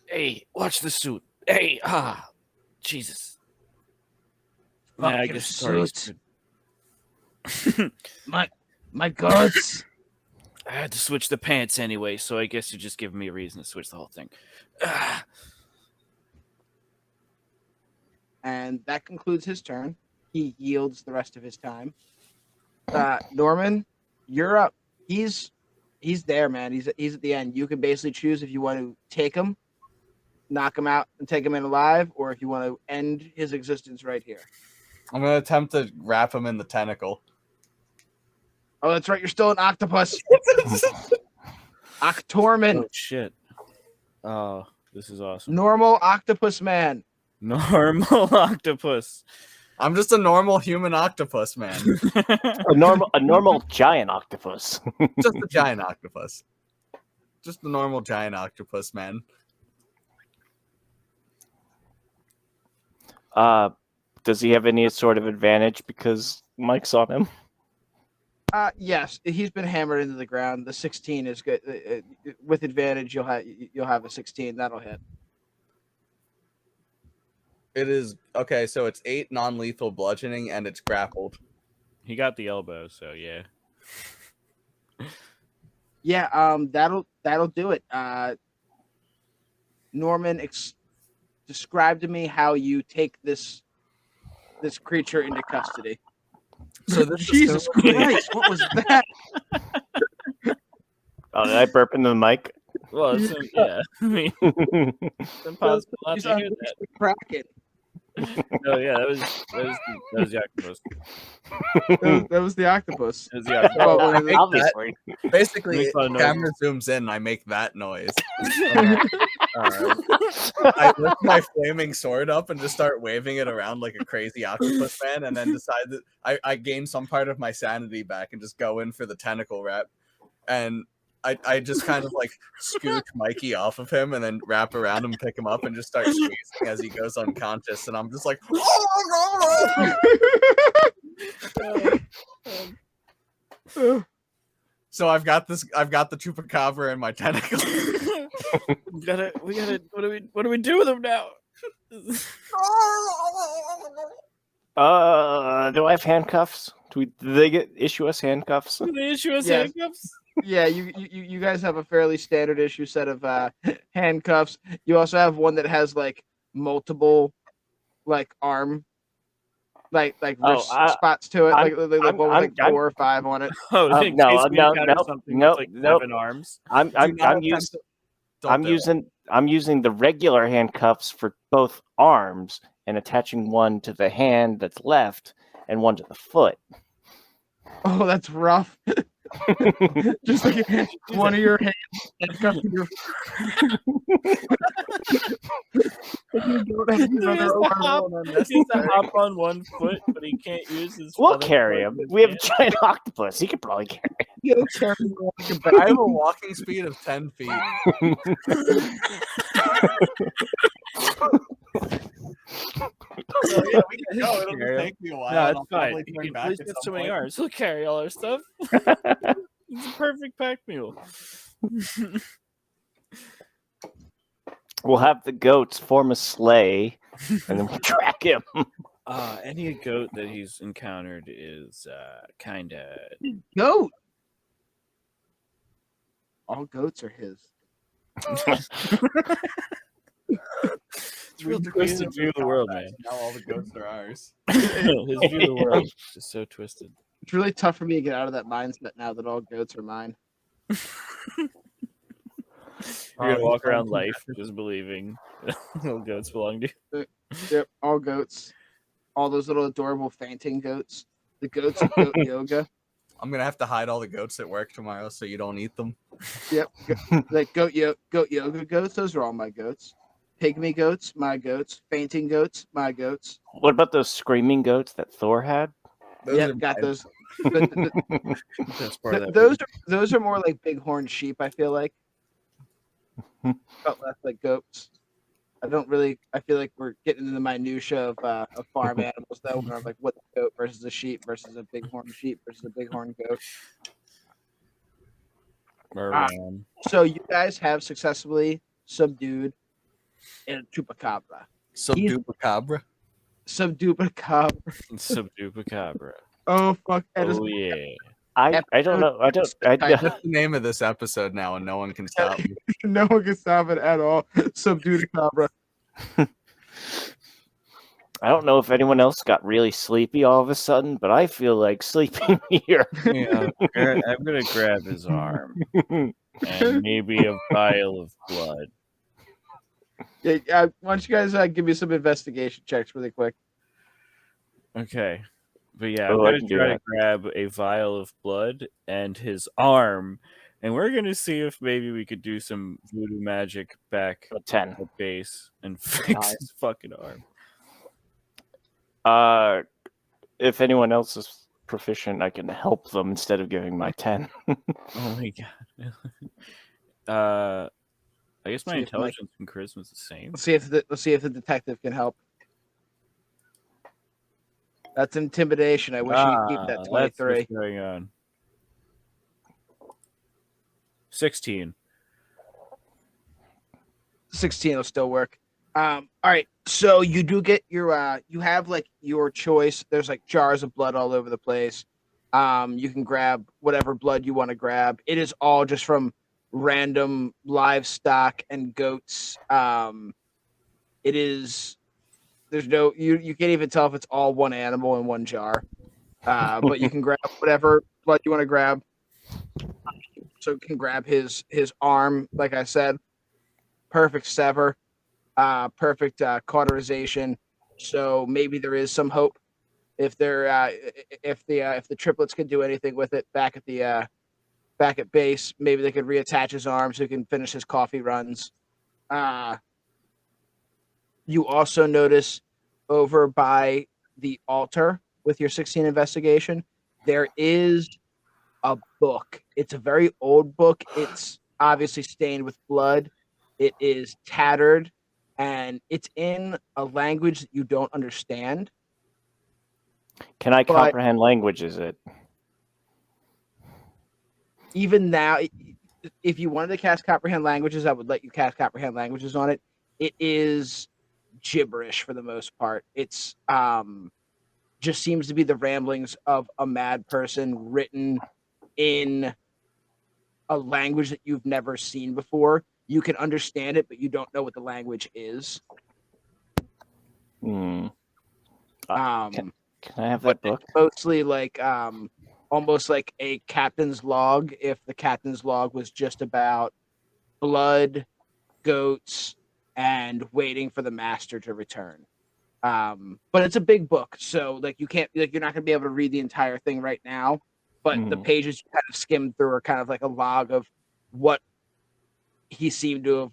Speaker 4: Hey, watch the suit. Hey, Jesus. Nah, I
Speaker 1: your
Speaker 4: guess it's already
Speaker 1: suit.
Speaker 4: screwed.
Speaker 1: My guts.
Speaker 4: I had to switch the pants anyway, so I guess you're just giving me a reason to switch the whole thing.
Speaker 1: And that concludes his turn. He yields the rest of his time. Norman, you're up. He's there, man. He's at the end. You can basically choose if you want to take him, knock him out, and take him in alive, or if you want to end his existence right here.
Speaker 3: I'm gonna attempt to wrap him in the tentacle.
Speaker 1: Oh, that's right. You're still an octopus. Octorman.
Speaker 4: Oh shit! Oh, this is awesome.
Speaker 1: Normal octopus man.
Speaker 4: Normal octopus.
Speaker 3: I'm just a normal human octopus, man.
Speaker 2: A normal giant octopus.
Speaker 3: Just a giant octopus. Just a normal giant octopus, man.
Speaker 2: Does he have any sort of advantage because Mike's on him?
Speaker 1: Yes, he's been hammered into the ground. The 16 is good. With advantage, you'll have a 16. That'll hit.
Speaker 3: It is okay. So it's 8 non-lethal bludgeoning, and it's grappled.
Speaker 4: He got the elbow, so yeah.
Speaker 1: Yeah, that'll do it. Norman, describe to me how you take this creature into custody.
Speaker 3: So this
Speaker 1: Jesus Christ, what was that?
Speaker 2: Oh, did I burp into the mic?
Speaker 4: Well, yeah. I mean, it's impossible not to hear that.
Speaker 1: Kraken.
Speaker 4: Oh yeah, that was the octopus.
Speaker 1: That was the octopus.
Speaker 4: That was the octopus.
Speaker 2: Obviously.
Speaker 3: basically,
Speaker 4: Make fun of
Speaker 3: camera zooms in, and I make that noise.
Speaker 4: All right.
Speaker 3: I lift my flaming sword up and just start waving it around like a crazy octopus man, and then decide that I gain some part of my sanity back and just go in for the tentacle wrap. And I just kind of like scooch Mikey off of him and then wrap around him, pick him up, and just start squeezing as he goes unconscious. And I'm just like, so I've got the Chupacabra in my tentacle.
Speaker 4: we gotta. What do we do with him now?
Speaker 2: Do I have handcuffs? Do they issue us handcuffs?
Speaker 4: Do they issue us
Speaker 1: Yes.
Speaker 4: handcuffs?
Speaker 1: Yeah, you guys have a fairly standard issue set of handcuffs. You also have one that has like multiple like arm wrist spots to it. Like one with like 4 or 5 on it.
Speaker 4: Oh, in case we encounter something with like 7 arms.
Speaker 2: I'm using the regular handcuffs for both arms and attaching one to the hand that's left and one to the foot.
Speaker 1: Oh, that's rough. Just like one of your hands handcuffed to your
Speaker 4: He has to hop on one foot, but he can't use his.
Speaker 2: We'll carry him. We have a giant octopus. He could probably carry him.
Speaker 3: I have a walking speed of 10 feet. So, yeah, we can go. It'll just take me a while.
Speaker 4: No,
Speaker 3: and
Speaker 4: it's
Speaker 3: I'll
Speaker 4: fine.
Speaker 3: probably turn
Speaker 4: You
Speaker 3: back
Speaker 4: please
Speaker 3: at
Speaker 4: get
Speaker 3: some
Speaker 4: so many
Speaker 3: point.
Speaker 4: arms. He'll carry all our stuff. He's a perfect pack mule.
Speaker 2: We'll have the goats form a sleigh, and then we'll track him.
Speaker 4: Any goat that he's encountered is kind of
Speaker 1: goat. All goats are his.
Speaker 4: It's real twisted view of the world, man.
Speaker 3: Now all the goats are ours.
Speaker 4: His view of the world is so twisted.
Speaker 1: It's really tough for me to get out of that mindset now that all goats are mine.
Speaker 4: You're gonna walk around life just believing all goats belong to you.
Speaker 1: Yep, all goats. All those little adorable fainting goats. The goats of goat yoga.
Speaker 3: I'm gonna have to hide all the goats at work tomorrow so you don't eat them.
Speaker 1: Yep, like goat yoga goats. Those are all my goats. Pygmy goats, my goats. Fainting goats, my goats.
Speaker 2: What about those screaming goats that Thor had?
Speaker 1: Yep, got those.
Speaker 4: That's part of that.
Speaker 1: Those are more like bighorn sheep. I feel like. Felt less like goats. I feel like we're getting into the minutia of farm animals though. When I'm like, what's a goat versus a sheep versus a bighorn sheep versus a bighorn goat. So you guys have successfully subdued a Chupacabra.
Speaker 3: Subdupacabra.
Speaker 1: Subdupacabra.
Speaker 4: Subdupacabra.
Speaker 1: Oh fuck!
Speaker 4: Oh yeah.
Speaker 2: I don't know.
Speaker 3: That's the name of this episode now, and no one can stop me.
Speaker 1: No one can stop it at all. Subdupacabra.
Speaker 2: I don't know if anyone else got really sleepy all of a sudden, but I feel like sleeping here.
Speaker 4: Yeah, I'm gonna grab his arm and maybe a vial of blood.
Speaker 1: Yeah, why don't you guys give me some investigation checks really quick?
Speaker 4: Okay. But yeah,
Speaker 2: Oh,
Speaker 4: I'm
Speaker 2: I
Speaker 4: gonna
Speaker 2: can do
Speaker 4: try to
Speaker 2: that.
Speaker 4: grab a vial of blood and his arm, and we're gonna see if maybe we could do some voodoo magic back
Speaker 2: A 10.
Speaker 4: at base and fix
Speaker 2: Nine.
Speaker 4: his fucking arm.
Speaker 2: If anyone else is proficient, I can help them instead of giving my 10.
Speaker 4: Oh my god. I guess my
Speaker 1: See if
Speaker 4: intelligence and charisma is the same.
Speaker 1: Let's see if the detective can help. That's intimidation. I wish he'd keep that
Speaker 4: That's
Speaker 1: 23.
Speaker 4: what's going on. 16.
Speaker 1: 16 will still work. All right. So you do get your you have like your choice. There's like jars of blood all over the place. You can grab whatever blood you want to grab. It is all just from random livestock and goats. It is there's no you can't even tell if it's all one animal in one jar. But you can grab whatever blood you want to grab. So you can grab his arm, like I said. Perfect sever. Perfect cauterization. So maybe there is some hope if the triplets could do anything with it back at base. Maybe they could reattach his arm so he can finish his coffee runs. You also notice over by the altar with your 16 investigation, there is a book. It's a very old book. It's obviously stained with blood. It is tattered, and it's in a language that you don't understand.
Speaker 2: Can I comprehend language, is it?
Speaker 1: Even now, if you wanted to cast comprehend languages, I would let you cast comprehend languages on it. It is gibberish for the most part. It's just seems to be the ramblings of a mad person written in a language that you've never seen before. You can understand it, but you don't know what the language is.
Speaker 2: Can I have that book?
Speaker 1: Mostly like almost like a captain's log, if the captain's log was just about blood, goats, and waiting for the master to return. But it's a big book, so like you're not gonna be able to read the entire thing right now. But the pages you kind of skim through are kind of like a log of what he seemed to have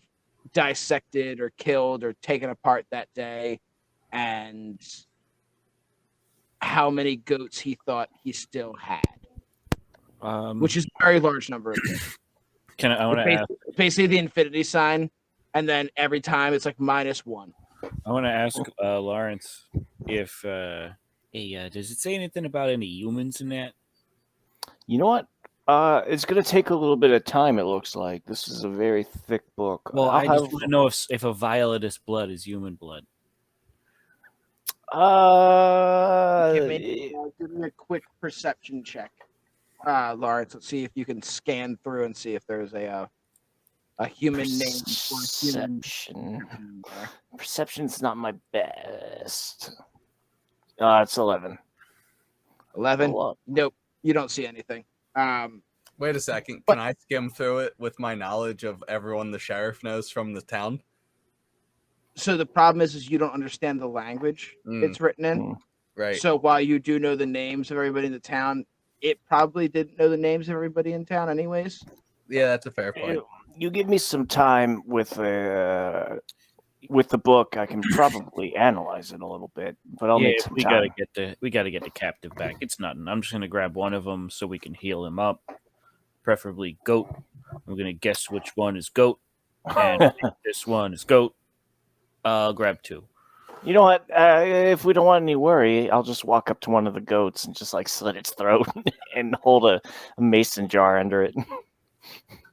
Speaker 1: dissected or killed or taken apart that day, and how many goats he thought he still had, which is a very large number of goats.
Speaker 4: I want to ask
Speaker 1: basically the infinity sign, and then every time it's like -1.
Speaker 4: I want to ask Lawrence if does it say anything about any humans in that?
Speaker 2: You know what? It's going to take a little bit of time, it looks like. This is a very thick book.
Speaker 4: Well, I just want to know if a vial of this blood is human blood.
Speaker 1: Give me a quick perception check, Lawrence. Let's see if you can scan through and see if there's a human name or human.
Speaker 2: Perception's not my best. It's 11.
Speaker 1: 11? Nope, you don't see anything.
Speaker 3: Wait a second. Can I skim through it with my knowledge of everyone the sheriff knows from the town?
Speaker 1: So the problem is you don't understand the language it's written in.
Speaker 3: Right.
Speaker 1: So while you do know the names of everybody in the town, it probably didn't know the names of everybody in town anyways.
Speaker 3: Yeah, that's a fair point.
Speaker 2: You give me some time with the book, I can probably analyze it a little bit, but I'll need some time.
Speaker 4: We gotta get the captive back. It's nothing. I'm just gonna grab one of them so we can heal him up, preferably goat. I'm gonna guess which one is goat, and this one is goat. I'll grab 2.
Speaker 2: You know what? If we don't want any worry, I'll just walk up to one of the goats and just like slit its throat and hold a mason jar under it.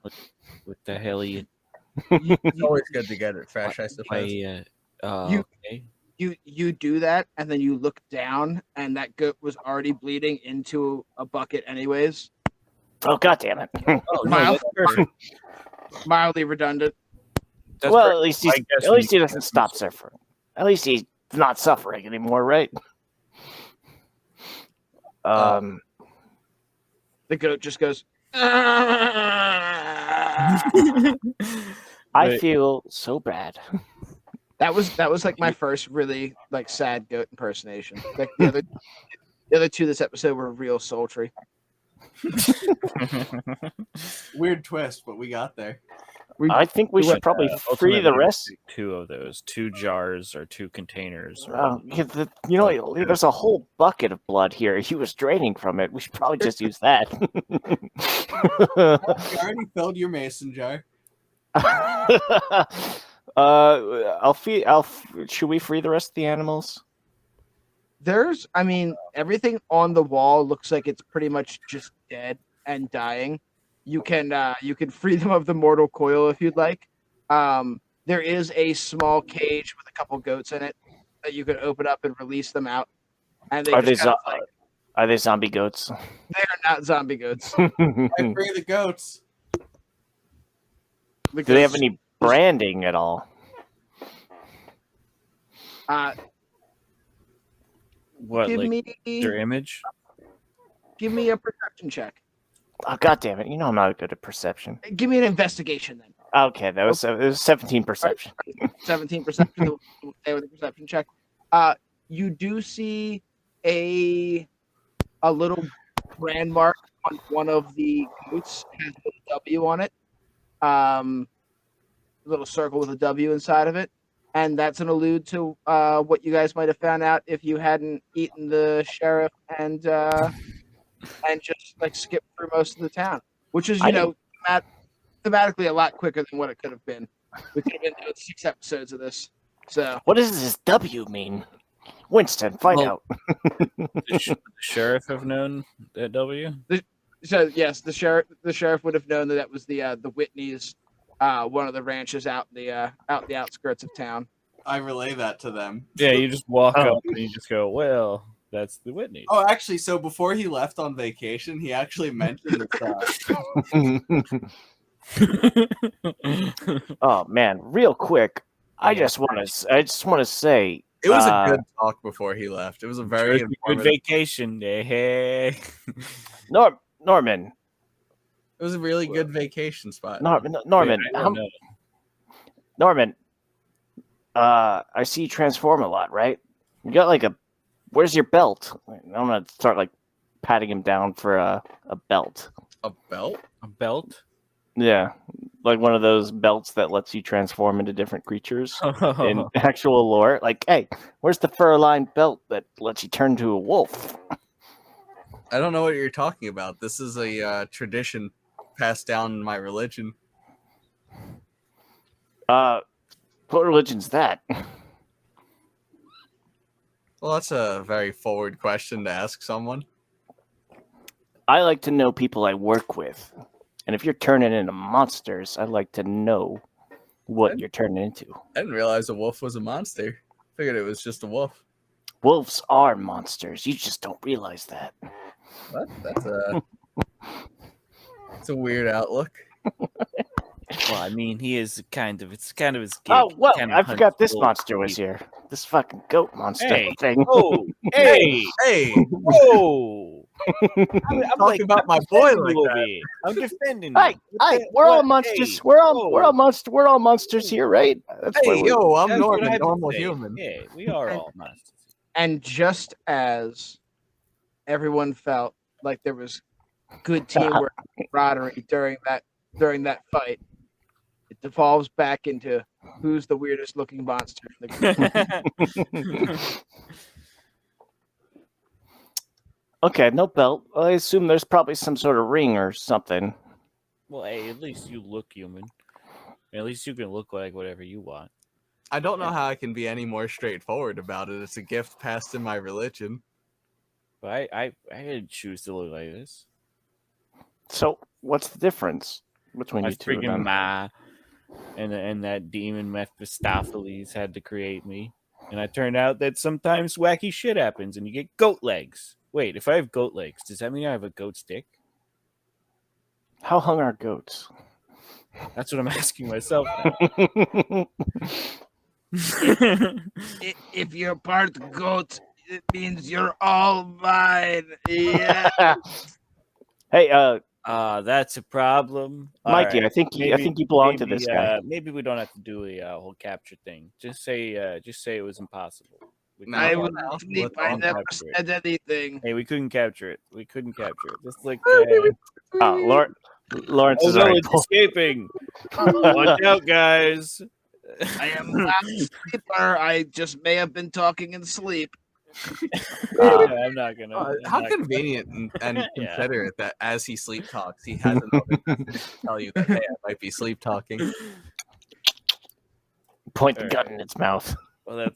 Speaker 4: What the hell are you?
Speaker 3: It's always good to get it fresh, I suppose.
Speaker 4: Okay.
Speaker 1: you do that, and then you look down, and that goat was already bleeding into a bucket, anyways.
Speaker 2: Oh, God damn it!
Speaker 4: Oh no,
Speaker 1: Mild-
Speaker 4: that's perfect.
Speaker 1: Mildly redundant.
Speaker 4: That's
Speaker 2: well,
Speaker 4: perfect.
Speaker 2: at least
Speaker 4: I guess
Speaker 2: at least
Speaker 4: we-
Speaker 2: he doesn't stop suffering. At least he's not suffering anymore, right?
Speaker 1: The goat just goes.
Speaker 2: I feel so bad.
Speaker 1: That was like my first really like sad goat impersonation. Like the other two this episode were real sultry.
Speaker 3: Weird twist, but we got there.
Speaker 2: I think we should probably free the rest.
Speaker 4: 2 of those, 2 jars or 2 containers.
Speaker 2: You know, there's a whole bucket of blood here. He was draining from it. We should probably just use that.
Speaker 3: You already filled your mason jar.
Speaker 2: Should we free the rest of the animals?
Speaker 1: I mean, everything on the wall looks like it's pretty much just dead and dying. You can free them of the mortal coil if you'd like. There is a small cage with a couple goats in it that you could open up and release them out. And
Speaker 2: Are they zombie goats?
Speaker 1: They are not zombie goats.
Speaker 3: I free the goats.
Speaker 2: Do they have any branding at all?
Speaker 4: What,
Speaker 1: give
Speaker 4: like
Speaker 1: me
Speaker 4: their image?
Speaker 1: Give me a perception check.
Speaker 2: Oh, God damn it! You know I'm not good at perception.
Speaker 1: Give me an investigation then.
Speaker 2: Okay, it was 17 perception.
Speaker 1: 17 perception. We'll stay with the perception check. You do see a little brand mark on one of the goats. It has a W on it. A little circle with a W inside of it, and that's an allude to what you guys might have found out if you hadn't eaten the sheriff and just like skipped through most of the town, which is thematically a lot quicker than what it could have been. We could have been doing 6 episodes of this. So
Speaker 2: what does this W mean? Winston, find out.
Speaker 4: The sheriff have known that W?
Speaker 1: So yes, the sheriff would have known that was the Whitneys, one of the ranches out the outskirts of town.
Speaker 3: I relay that to them.
Speaker 4: Yeah, you just walk up and you just go, well, that's the Whitney.
Speaker 3: Oh, actually, so before he left on vacation, he actually mentioned that.
Speaker 2: Oh man, real quick, I just want to say
Speaker 3: It was a good talk before he left. It was a very
Speaker 4: good vacation. Hey.
Speaker 2: Norman.
Speaker 3: It was a really good vacation spot.
Speaker 2: Norman. Norman. I see you transform a lot, right? You got like where's your belt? I'm gonna start like patting him down for a belt.
Speaker 3: A belt?
Speaker 4: A belt?
Speaker 2: Yeah, like one of those belts that lets you transform into different creatures in actual lore. Like, hey, where's the fur-lined belt that lets you turn to a wolf?
Speaker 3: I don't know what you're talking about. This is a tradition passed down in my religion.
Speaker 2: What religion's that?
Speaker 3: Well, that's a very forward question to ask someone.
Speaker 2: I like to know people I work with. And if you're turning into monsters, I'd like to know what you're turning into.
Speaker 3: I didn't realize a wolf was a monster. Figured it was just a wolf.
Speaker 2: Wolves are monsters. You just don't realize that.
Speaker 3: What? That's a weird outlook.
Speaker 4: Well, I mean, it's kind of his gig.
Speaker 2: Oh, well,
Speaker 4: Kind
Speaker 2: I
Speaker 4: of
Speaker 2: forgot this
Speaker 4: hunts
Speaker 2: monster was
Speaker 4: people.
Speaker 2: here. This fucking goat monster
Speaker 4: Hey.
Speaker 2: thing.
Speaker 4: Oh, hey,
Speaker 3: Hey,
Speaker 4: whoa! I'm
Speaker 3: talking about my boy like that.
Speaker 4: here. I'm defending.
Speaker 2: Hey, we're all monsters.
Speaker 4: Hey,
Speaker 2: We're all monsters here, right? That's why
Speaker 3: Hey,
Speaker 2: we're-
Speaker 3: yo, I'm
Speaker 4: That's what I
Speaker 3: Norman,
Speaker 4: have to
Speaker 3: normal
Speaker 4: say.
Speaker 3: human.
Speaker 4: Yeah, we are all monsters.
Speaker 1: And just as everyone felt like there was good teamwork and camaraderie during that fight, it devolves back into who's the weirdest looking monster in the group.
Speaker 2: Okay, no belt. Well, I assume there's probably some sort of ring or something.
Speaker 4: Well, hey, at least you look human. At least you can look like whatever you want.
Speaker 3: I don't know how I can be any more straightforward about it. It's a gift passed in my religion.
Speaker 4: But I didn't choose to look like this.
Speaker 2: So, what's the difference between you
Speaker 4: That's
Speaker 2: two of
Speaker 4: freaking
Speaker 2: them?
Speaker 4: Ma and that demon Mephistopheles had to create me. And it turned out that sometimes wacky shit happens and you get goat legs. Wait, if I have goat legs, does that mean I have a goat stick?
Speaker 2: How hung are goats?
Speaker 4: That's what I'm asking myself now.
Speaker 1: If you're part goat, it means you're all mine. Yeah.
Speaker 2: Hey,
Speaker 4: that's a problem.
Speaker 2: Mikey,
Speaker 4: All right.
Speaker 2: I think you belong to this guy.
Speaker 4: Maybe we don't have to do a whole capture thing. Just say it was impossible.
Speaker 1: I would sleep. I never said anything.
Speaker 4: Hey, we couldn't capture it. Just like
Speaker 2: Lawrence is
Speaker 4: it's escaping. Watch out, guys.
Speaker 1: I am not a sleeper. I just may have been talking in sleep.
Speaker 4: I'm not gonna.
Speaker 3: How convenient and considerate that as he sleep talks, he has another message to tell you that, hey, I might be sleep talking.
Speaker 2: Point the gun in its mouth.
Speaker 4: Well,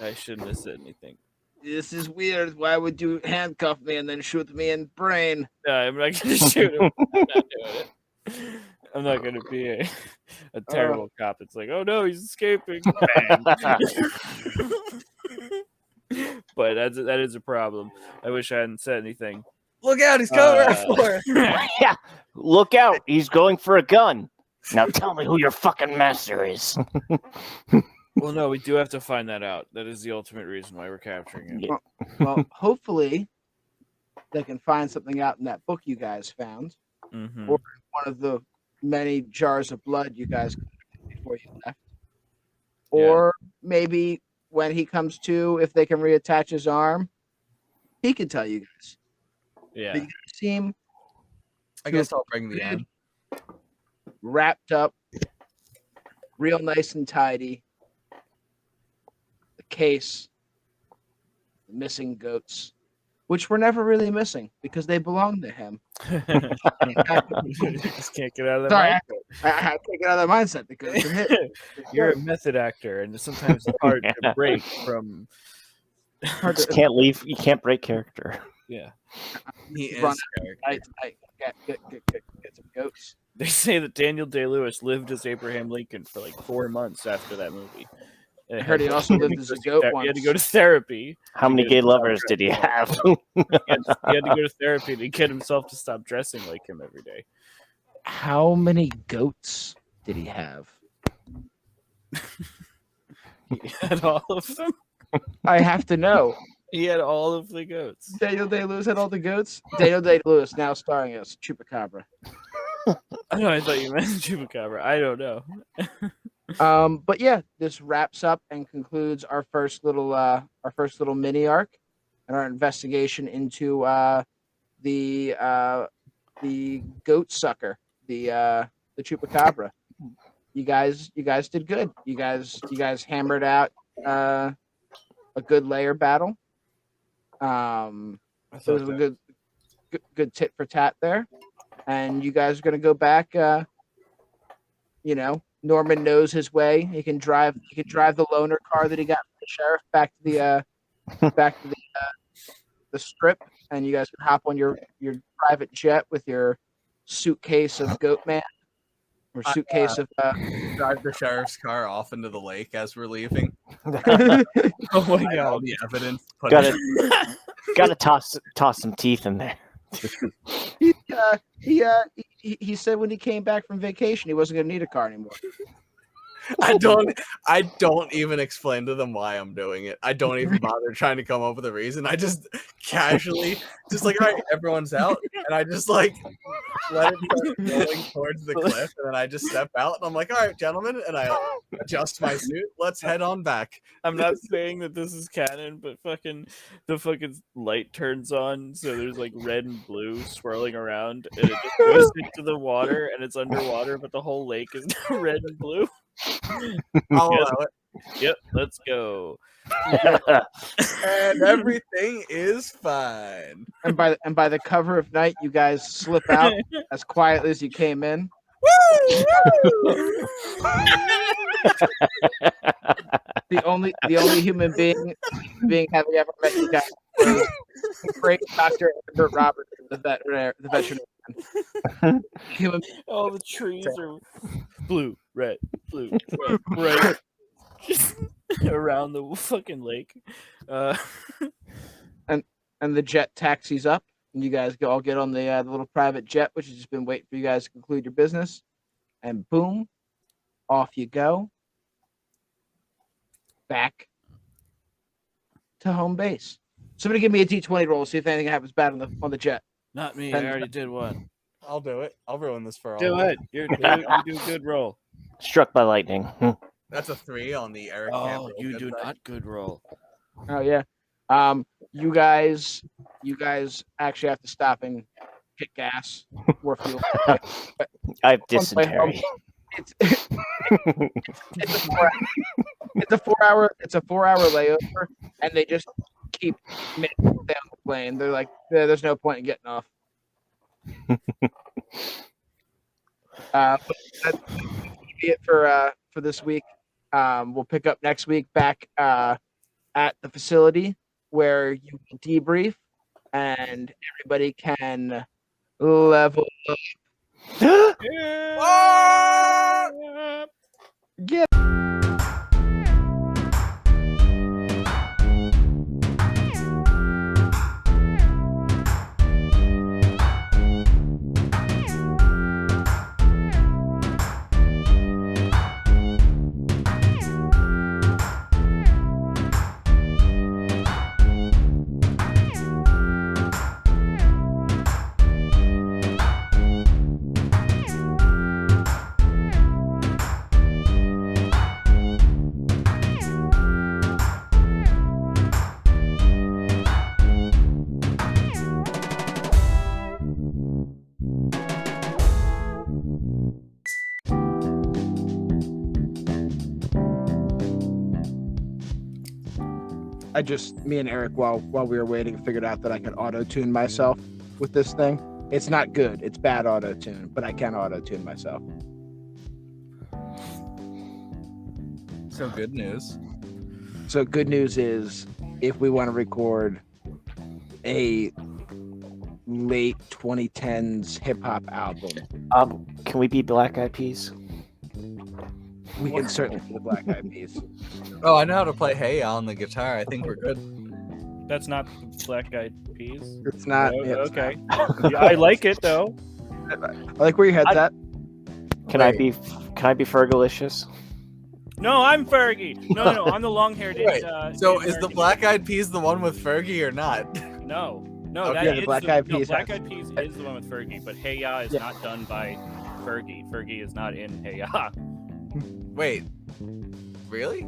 Speaker 4: I shouldn't have said anything.
Speaker 1: This is weird. Why would you handcuff me and then shoot me in brain?
Speaker 4: No, I'm not gonna shoot him. I'm not doing it. I'm not gonna be a terrible cop. It's like, oh no, he's escaping. Bang. But that is a problem. I wish I hadn't said anything.
Speaker 3: Look out, he's coming right for it.
Speaker 2: Yeah, look out, he's going for a gun. Now tell me who your fucking master is.
Speaker 4: Well, no, we do have to find that out. That is the ultimate reason why we're capturing it.
Speaker 1: Well, hopefully they can find something out in that book you guys found,
Speaker 4: Mm-hmm.
Speaker 1: or one of the many jars of blood you guys got before you left, or maybe when he comes to, if they can reattach his arm, he can tell you guys.
Speaker 4: Yeah.
Speaker 1: But you guys seem
Speaker 3: I guess I'll bring the end.
Speaker 1: wrapped up, real nice and tidy. The case, the missing goats, which were never really missing because they belonged to him.
Speaker 4: Just can't get out of that.
Speaker 1: Sorry, I can't get out of that mindset because it's him.
Speaker 4: You're a method actor, and sometimes it's hard to break from.
Speaker 2: You just can't leave. You can't break character.
Speaker 4: Yeah.
Speaker 3: He is.
Speaker 1: I get some goats.
Speaker 4: They say that Daniel Day-Lewis lived as Abraham Lincoln for like 4 months after that movie.
Speaker 1: I heard he also lived as a goat once.
Speaker 4: He had to go to therapy.
Speaker 2: How many gay lovers did he have?
Speaker 4: He had to go to therapy to get himself to stop dressing like him every day.
Speaker 1: How many goats did he have?
Speaker 4: He had all of them.
Speaker 1: I have to know.
Speaker 4: He had all of the goats.
Speaker 1: Daniel Day-Lewis had all the goats? Daniel Day-Lewis now starring as Chupacabra.
Speaker 4: I know. I thought you meant Chupacabra. I don't know.
Speaker 1: But yeah, this wraps up and concludes our first little mini arc and our investigation into the goat sucker, the Chupacabra. You guys did good. You guys hammered out a good layer battle. So it was a good tit for tat there, and you guys are gonna go back. Norman knows his way. He can drive the loaner car that he got from the sheriff back to the strip, and you guys can hop on your private jet with your suitcase of Goatman or suitcase of
Speaker 3: drive the sheriff's car off into the lake as we're leaving.
Speaker 4: Oh my
Speaker 3: All
Speaker 4: god!
Speaker 3: the evidence.
Speaker 2: Gotta toss some teeth in there.
Speaker 1: He said when he came back from vacation he wasn't gonna need a car anymore.
Speaker 3: I don't even explain to them why I'm doing it. I don't even bother trying to come up with a reason. I just casually, just like, all right, everyone's out, and I just like let it start going towards the cliff, and then I just step out, and I'm like, all right, gentlemen, and I adjust my suit. Let's head on back.
Speaker 4: I'm not saying that this is canon, but the fucking light turns on, so there's like red and blue swirling around, and it just goes into the water, and it's underwater, but the whole lake is now red and blue.
Speaker 3: I'll allow it.
Speaker 4: Yep, let's go.
Speaker 3: And everything is fine.
Speaker 1: And by the cover of night, you guys slip out as quietly as you came in. The only human being having ever met you guys was great Dr. Albert Roberts, the veterinarian.
Speaker 4: All the trees are blue, red, right. around the fucking lake.
Speaker 1: And the jet taxis up, and you guys all get on the little private jet, which has just been waiting for you guys to conclude your business. And boom, off you go. Back to home base. Somebody give me a D20 roll, see if anything happens bad on the jet.
Speaker 4: Not me. I already did one.
Speaker 3: I'll do it. I'll ruin this for all.
Speaker 4: Do it. You do a good roll.
Speaker 2: Struck by lightning.
Speaker 3: That's a 3 on the Eric.
Speaker 4: Oh, you do not good roll.
Speaker 1: Oh yeah. You guys actually have to stop and get gas or fuel.
Speaker 2: I have dysentery.
Speaker 1: It's a 4-hour layover, and they just keep stay on the plane. They're like, there's no point in getting off. But that's it for this week. We'll pick up next week back at the facility where you can debrief and everybody can level up. Yeah. Me and Eric, while we were waiting, figured out that I could auto-tune myself with this thing. It's not good. It's bad auto-tune, but I can auto-tune myself.
Speaker 3: So good news.
Speaker 1: So good news is, if we want to record a late 2010s hip-hop album,
Speaker 2: can we be Black Eyed Peas?
Speaker 1: we can certainly be the Black Eyed Peas.
Speaker 3: Oh, I know how to play Hey Ya on the guitar. I think we're good.
Speaker 4: That's not Black Eyed Peas.
Speaker 1: It's not.
Speaker 4: Oh,
Speaker 1: yeah, it's
Speaker 4: okay.
Speaker 1: not.
Speaker 4: Yeah, I like it though.
Speaker 1: I like where your head's at.
Speaker 2: Can I be Fergalicious?
Speaker 4: No, I'm Fergie. No, I'm the long-haired.
Speaker 3: So is the Black Eyed Peas the one with Fergie or not?
Speaker 4: No,
Speaker 1: Okay,
Speaker 4: that
Speaker 1: the
Speaker 4: is
Speaker 1: Black Eyed Peas
Speaker 4: Black
Speaker 1: has-
Speaker 4: Eyed Peas is the one with Fergie, but Hey Ya is not done by Fergie. Fergie is not in Hey Ya.
Speaker 3: Wait, really?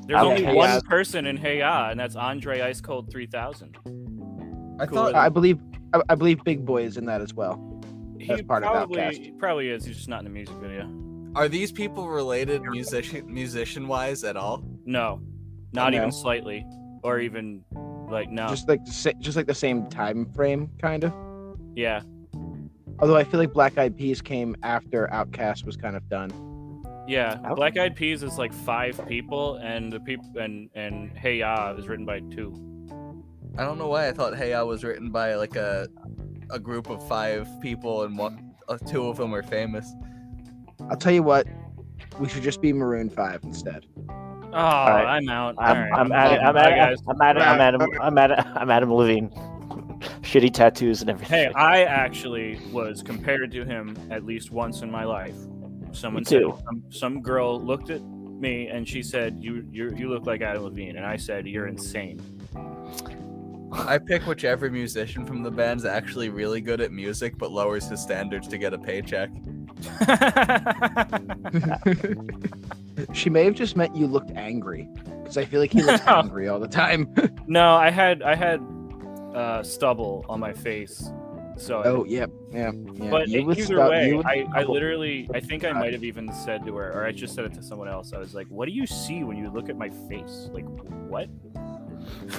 Speaker 4: There's only
Speaker 2: Hey
Speaker 4: one
Speaker 2: Ya.
Speaker 4: person in Hey Ya, and that's Andre Ice Cold 3000.
Speaker 3: I
Speaker 4: Cool.
Speaker 3: thought
Speaker 1: I believe Big Boy is in that as well. That's part of Outkast.
Speaker 4: Probably is. He's just not in the music video.
Speaker 3: Are these people related musician wise at all?
Speaker 4: No, not
Speaker 1: No.
Speaker 4: even slightly, or even like no.
Speaker 1: Just like the same time frame, kind of.
Speaker 4: Yeah.
Speaker 1: Although I feel like Black Eyed Peas came after Outkast was kind of done.
Speaker 4: Yeah,
Speaker 2: Okay.
Speaker 4: Black Eyed Peas is like 5 people, and the people and Hey Ya is written by 2.
Speaker 3: I don't know why I thought Hey Ya was written by like a group of 5 people and 2 of them are famous.
Speaker 1: I'll tell you what, we should just be Maroon 5 instead.
Speaker 4: Oh,
Speaker 2: right.
Speaker 4: I'm out.
Speaker 2: I'm Adam Levine. Shitty tattoos and everything.
Speaker 4: Hey, I actually was compared to him at least once in my life. Someone
Speaker 2: Me
Speaker 4: said
Speaker 2: too.
Speaker 4: some girl looked at me and she said, "You look like Adam Levine," and I said, "You're insane."
Speaker 3: I pick whichever musician from the band's actually really good at music but lowers his standards to get a paycheck.
Speaker 1: She may have just meant you looked angry, because I feel like he looks angry all the time.
Speaker 4: No, I had stubble on my face. So
Speaker 1: Oh, yeah.
Speaker 4: But
Speaker 1: You would
Speaker 4: either
Speaker 1: stop-
Speaker 4: way,
Speaker 1: you would-
Speaker 4: I literally, I think I might have even said to her, or I just said it to someone else. I was like, "What do you see when you look at my face? Like, what?"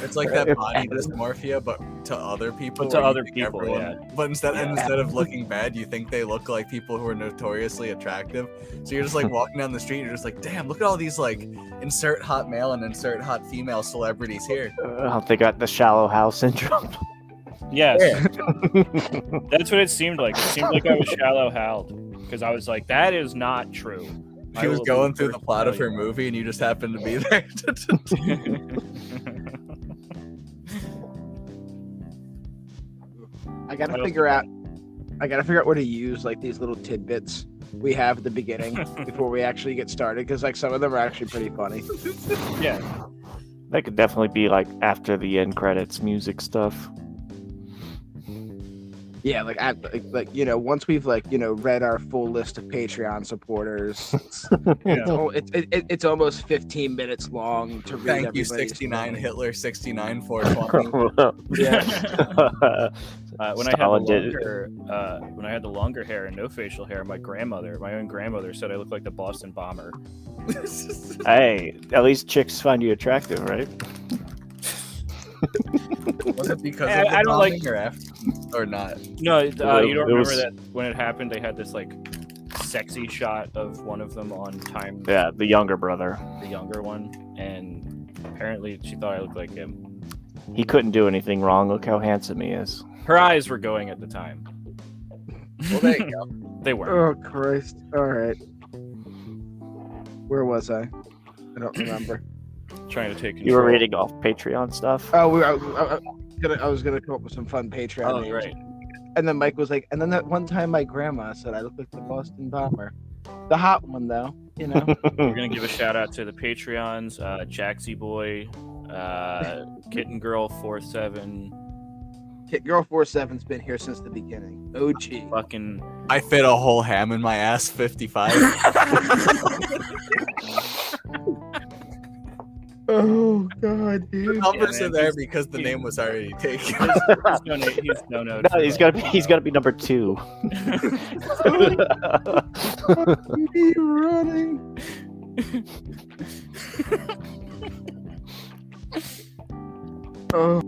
Speaker 3: It's like that body dysmorphia, but to other people.
Speaker 4: But to
Speaker 3: where you
Speaker 4: other
Speaker 3: think
Speaker 4: people, yeah.
Speaker 3: But instead of looking bad, you think they look like people who are notoriously attractive. So you're just like walking down the street, and you're just like, damn, look at all these like insert hot male and insert hot female celebrities here.
Speaker 2: They got the shallow house syndrome.
Speaker 4: Yes, that's what it seemed like. It seemed like I was shallow howled because I was like, "That is not true."
Speaker 3: She was going through the plot of her movie, and you just happened to be there.
Speaker 1: I gotta figure out where to use like these little tidbits we have at the beginning before we actually get started, because like some of them are actually pretty funny.
Speaker 4: Yeah,
Speaker 2: That could definitely be like after the end credits music stuff.
Speaker 1: Yeah, like once we've read our full list of Patreon supporters, it's almost 15 minutes long to read.
Speaker 3: Thank you, 69 Hitler, 69 420.
Speaker 2: Yeah.
Speaker 4: When I had the longer hair and no facial hair, my own grandmother said I looked like the Boston bomber.
Speaker 2: Hey, at least chicks find you attractive, right?
Speaker 3: Was it because
Speaker 4: I don't like
Speaker 3: or not?
Speaker 4: No, you don't remember that when it happened, they had this like sexy shot of one of them on Time.
Speaker 2: Yeah, the younger brother.
Speaker 4: The younger one, and apparently she thought I looked like him.
Speaker 2: He couldn't do anything wrong. Look how handsome he is.
Speaker 4: Her eyes were going at the time.
Speaker 3: Well, there you go.
Speaker 4: They weren't.
Speaker 1: Oh Christ! All right, where was I? I don't remember.
Speaker 4: Trying to take control.
Speaker 2: You were reading off Patreon stuff.
Speaker 1: Oh, I was gonna come up with some fun Patreon names.
Speaker 4: Right.
Speaker 1: And then Mike was like, and then that one time my grandma said I look like the Boston bomber, the hot one though. You know.
Speaker 4: We're gonna give a shout out to the Patreons, Jaxie Boy, Kitten Girl 47.
Speaker 1: Kit Girl 47's been here since the beginning. OG.
Speaker 4: Fucking.
Speaker 3: I fit a whole ham in my ass. 55.
Speaker 1: Oh God, dude.
Speaker 3: The numbers are there because the name was already taken.
Speaker 2: He's gotta be number 2.
Speaker 1: Me running. Oh.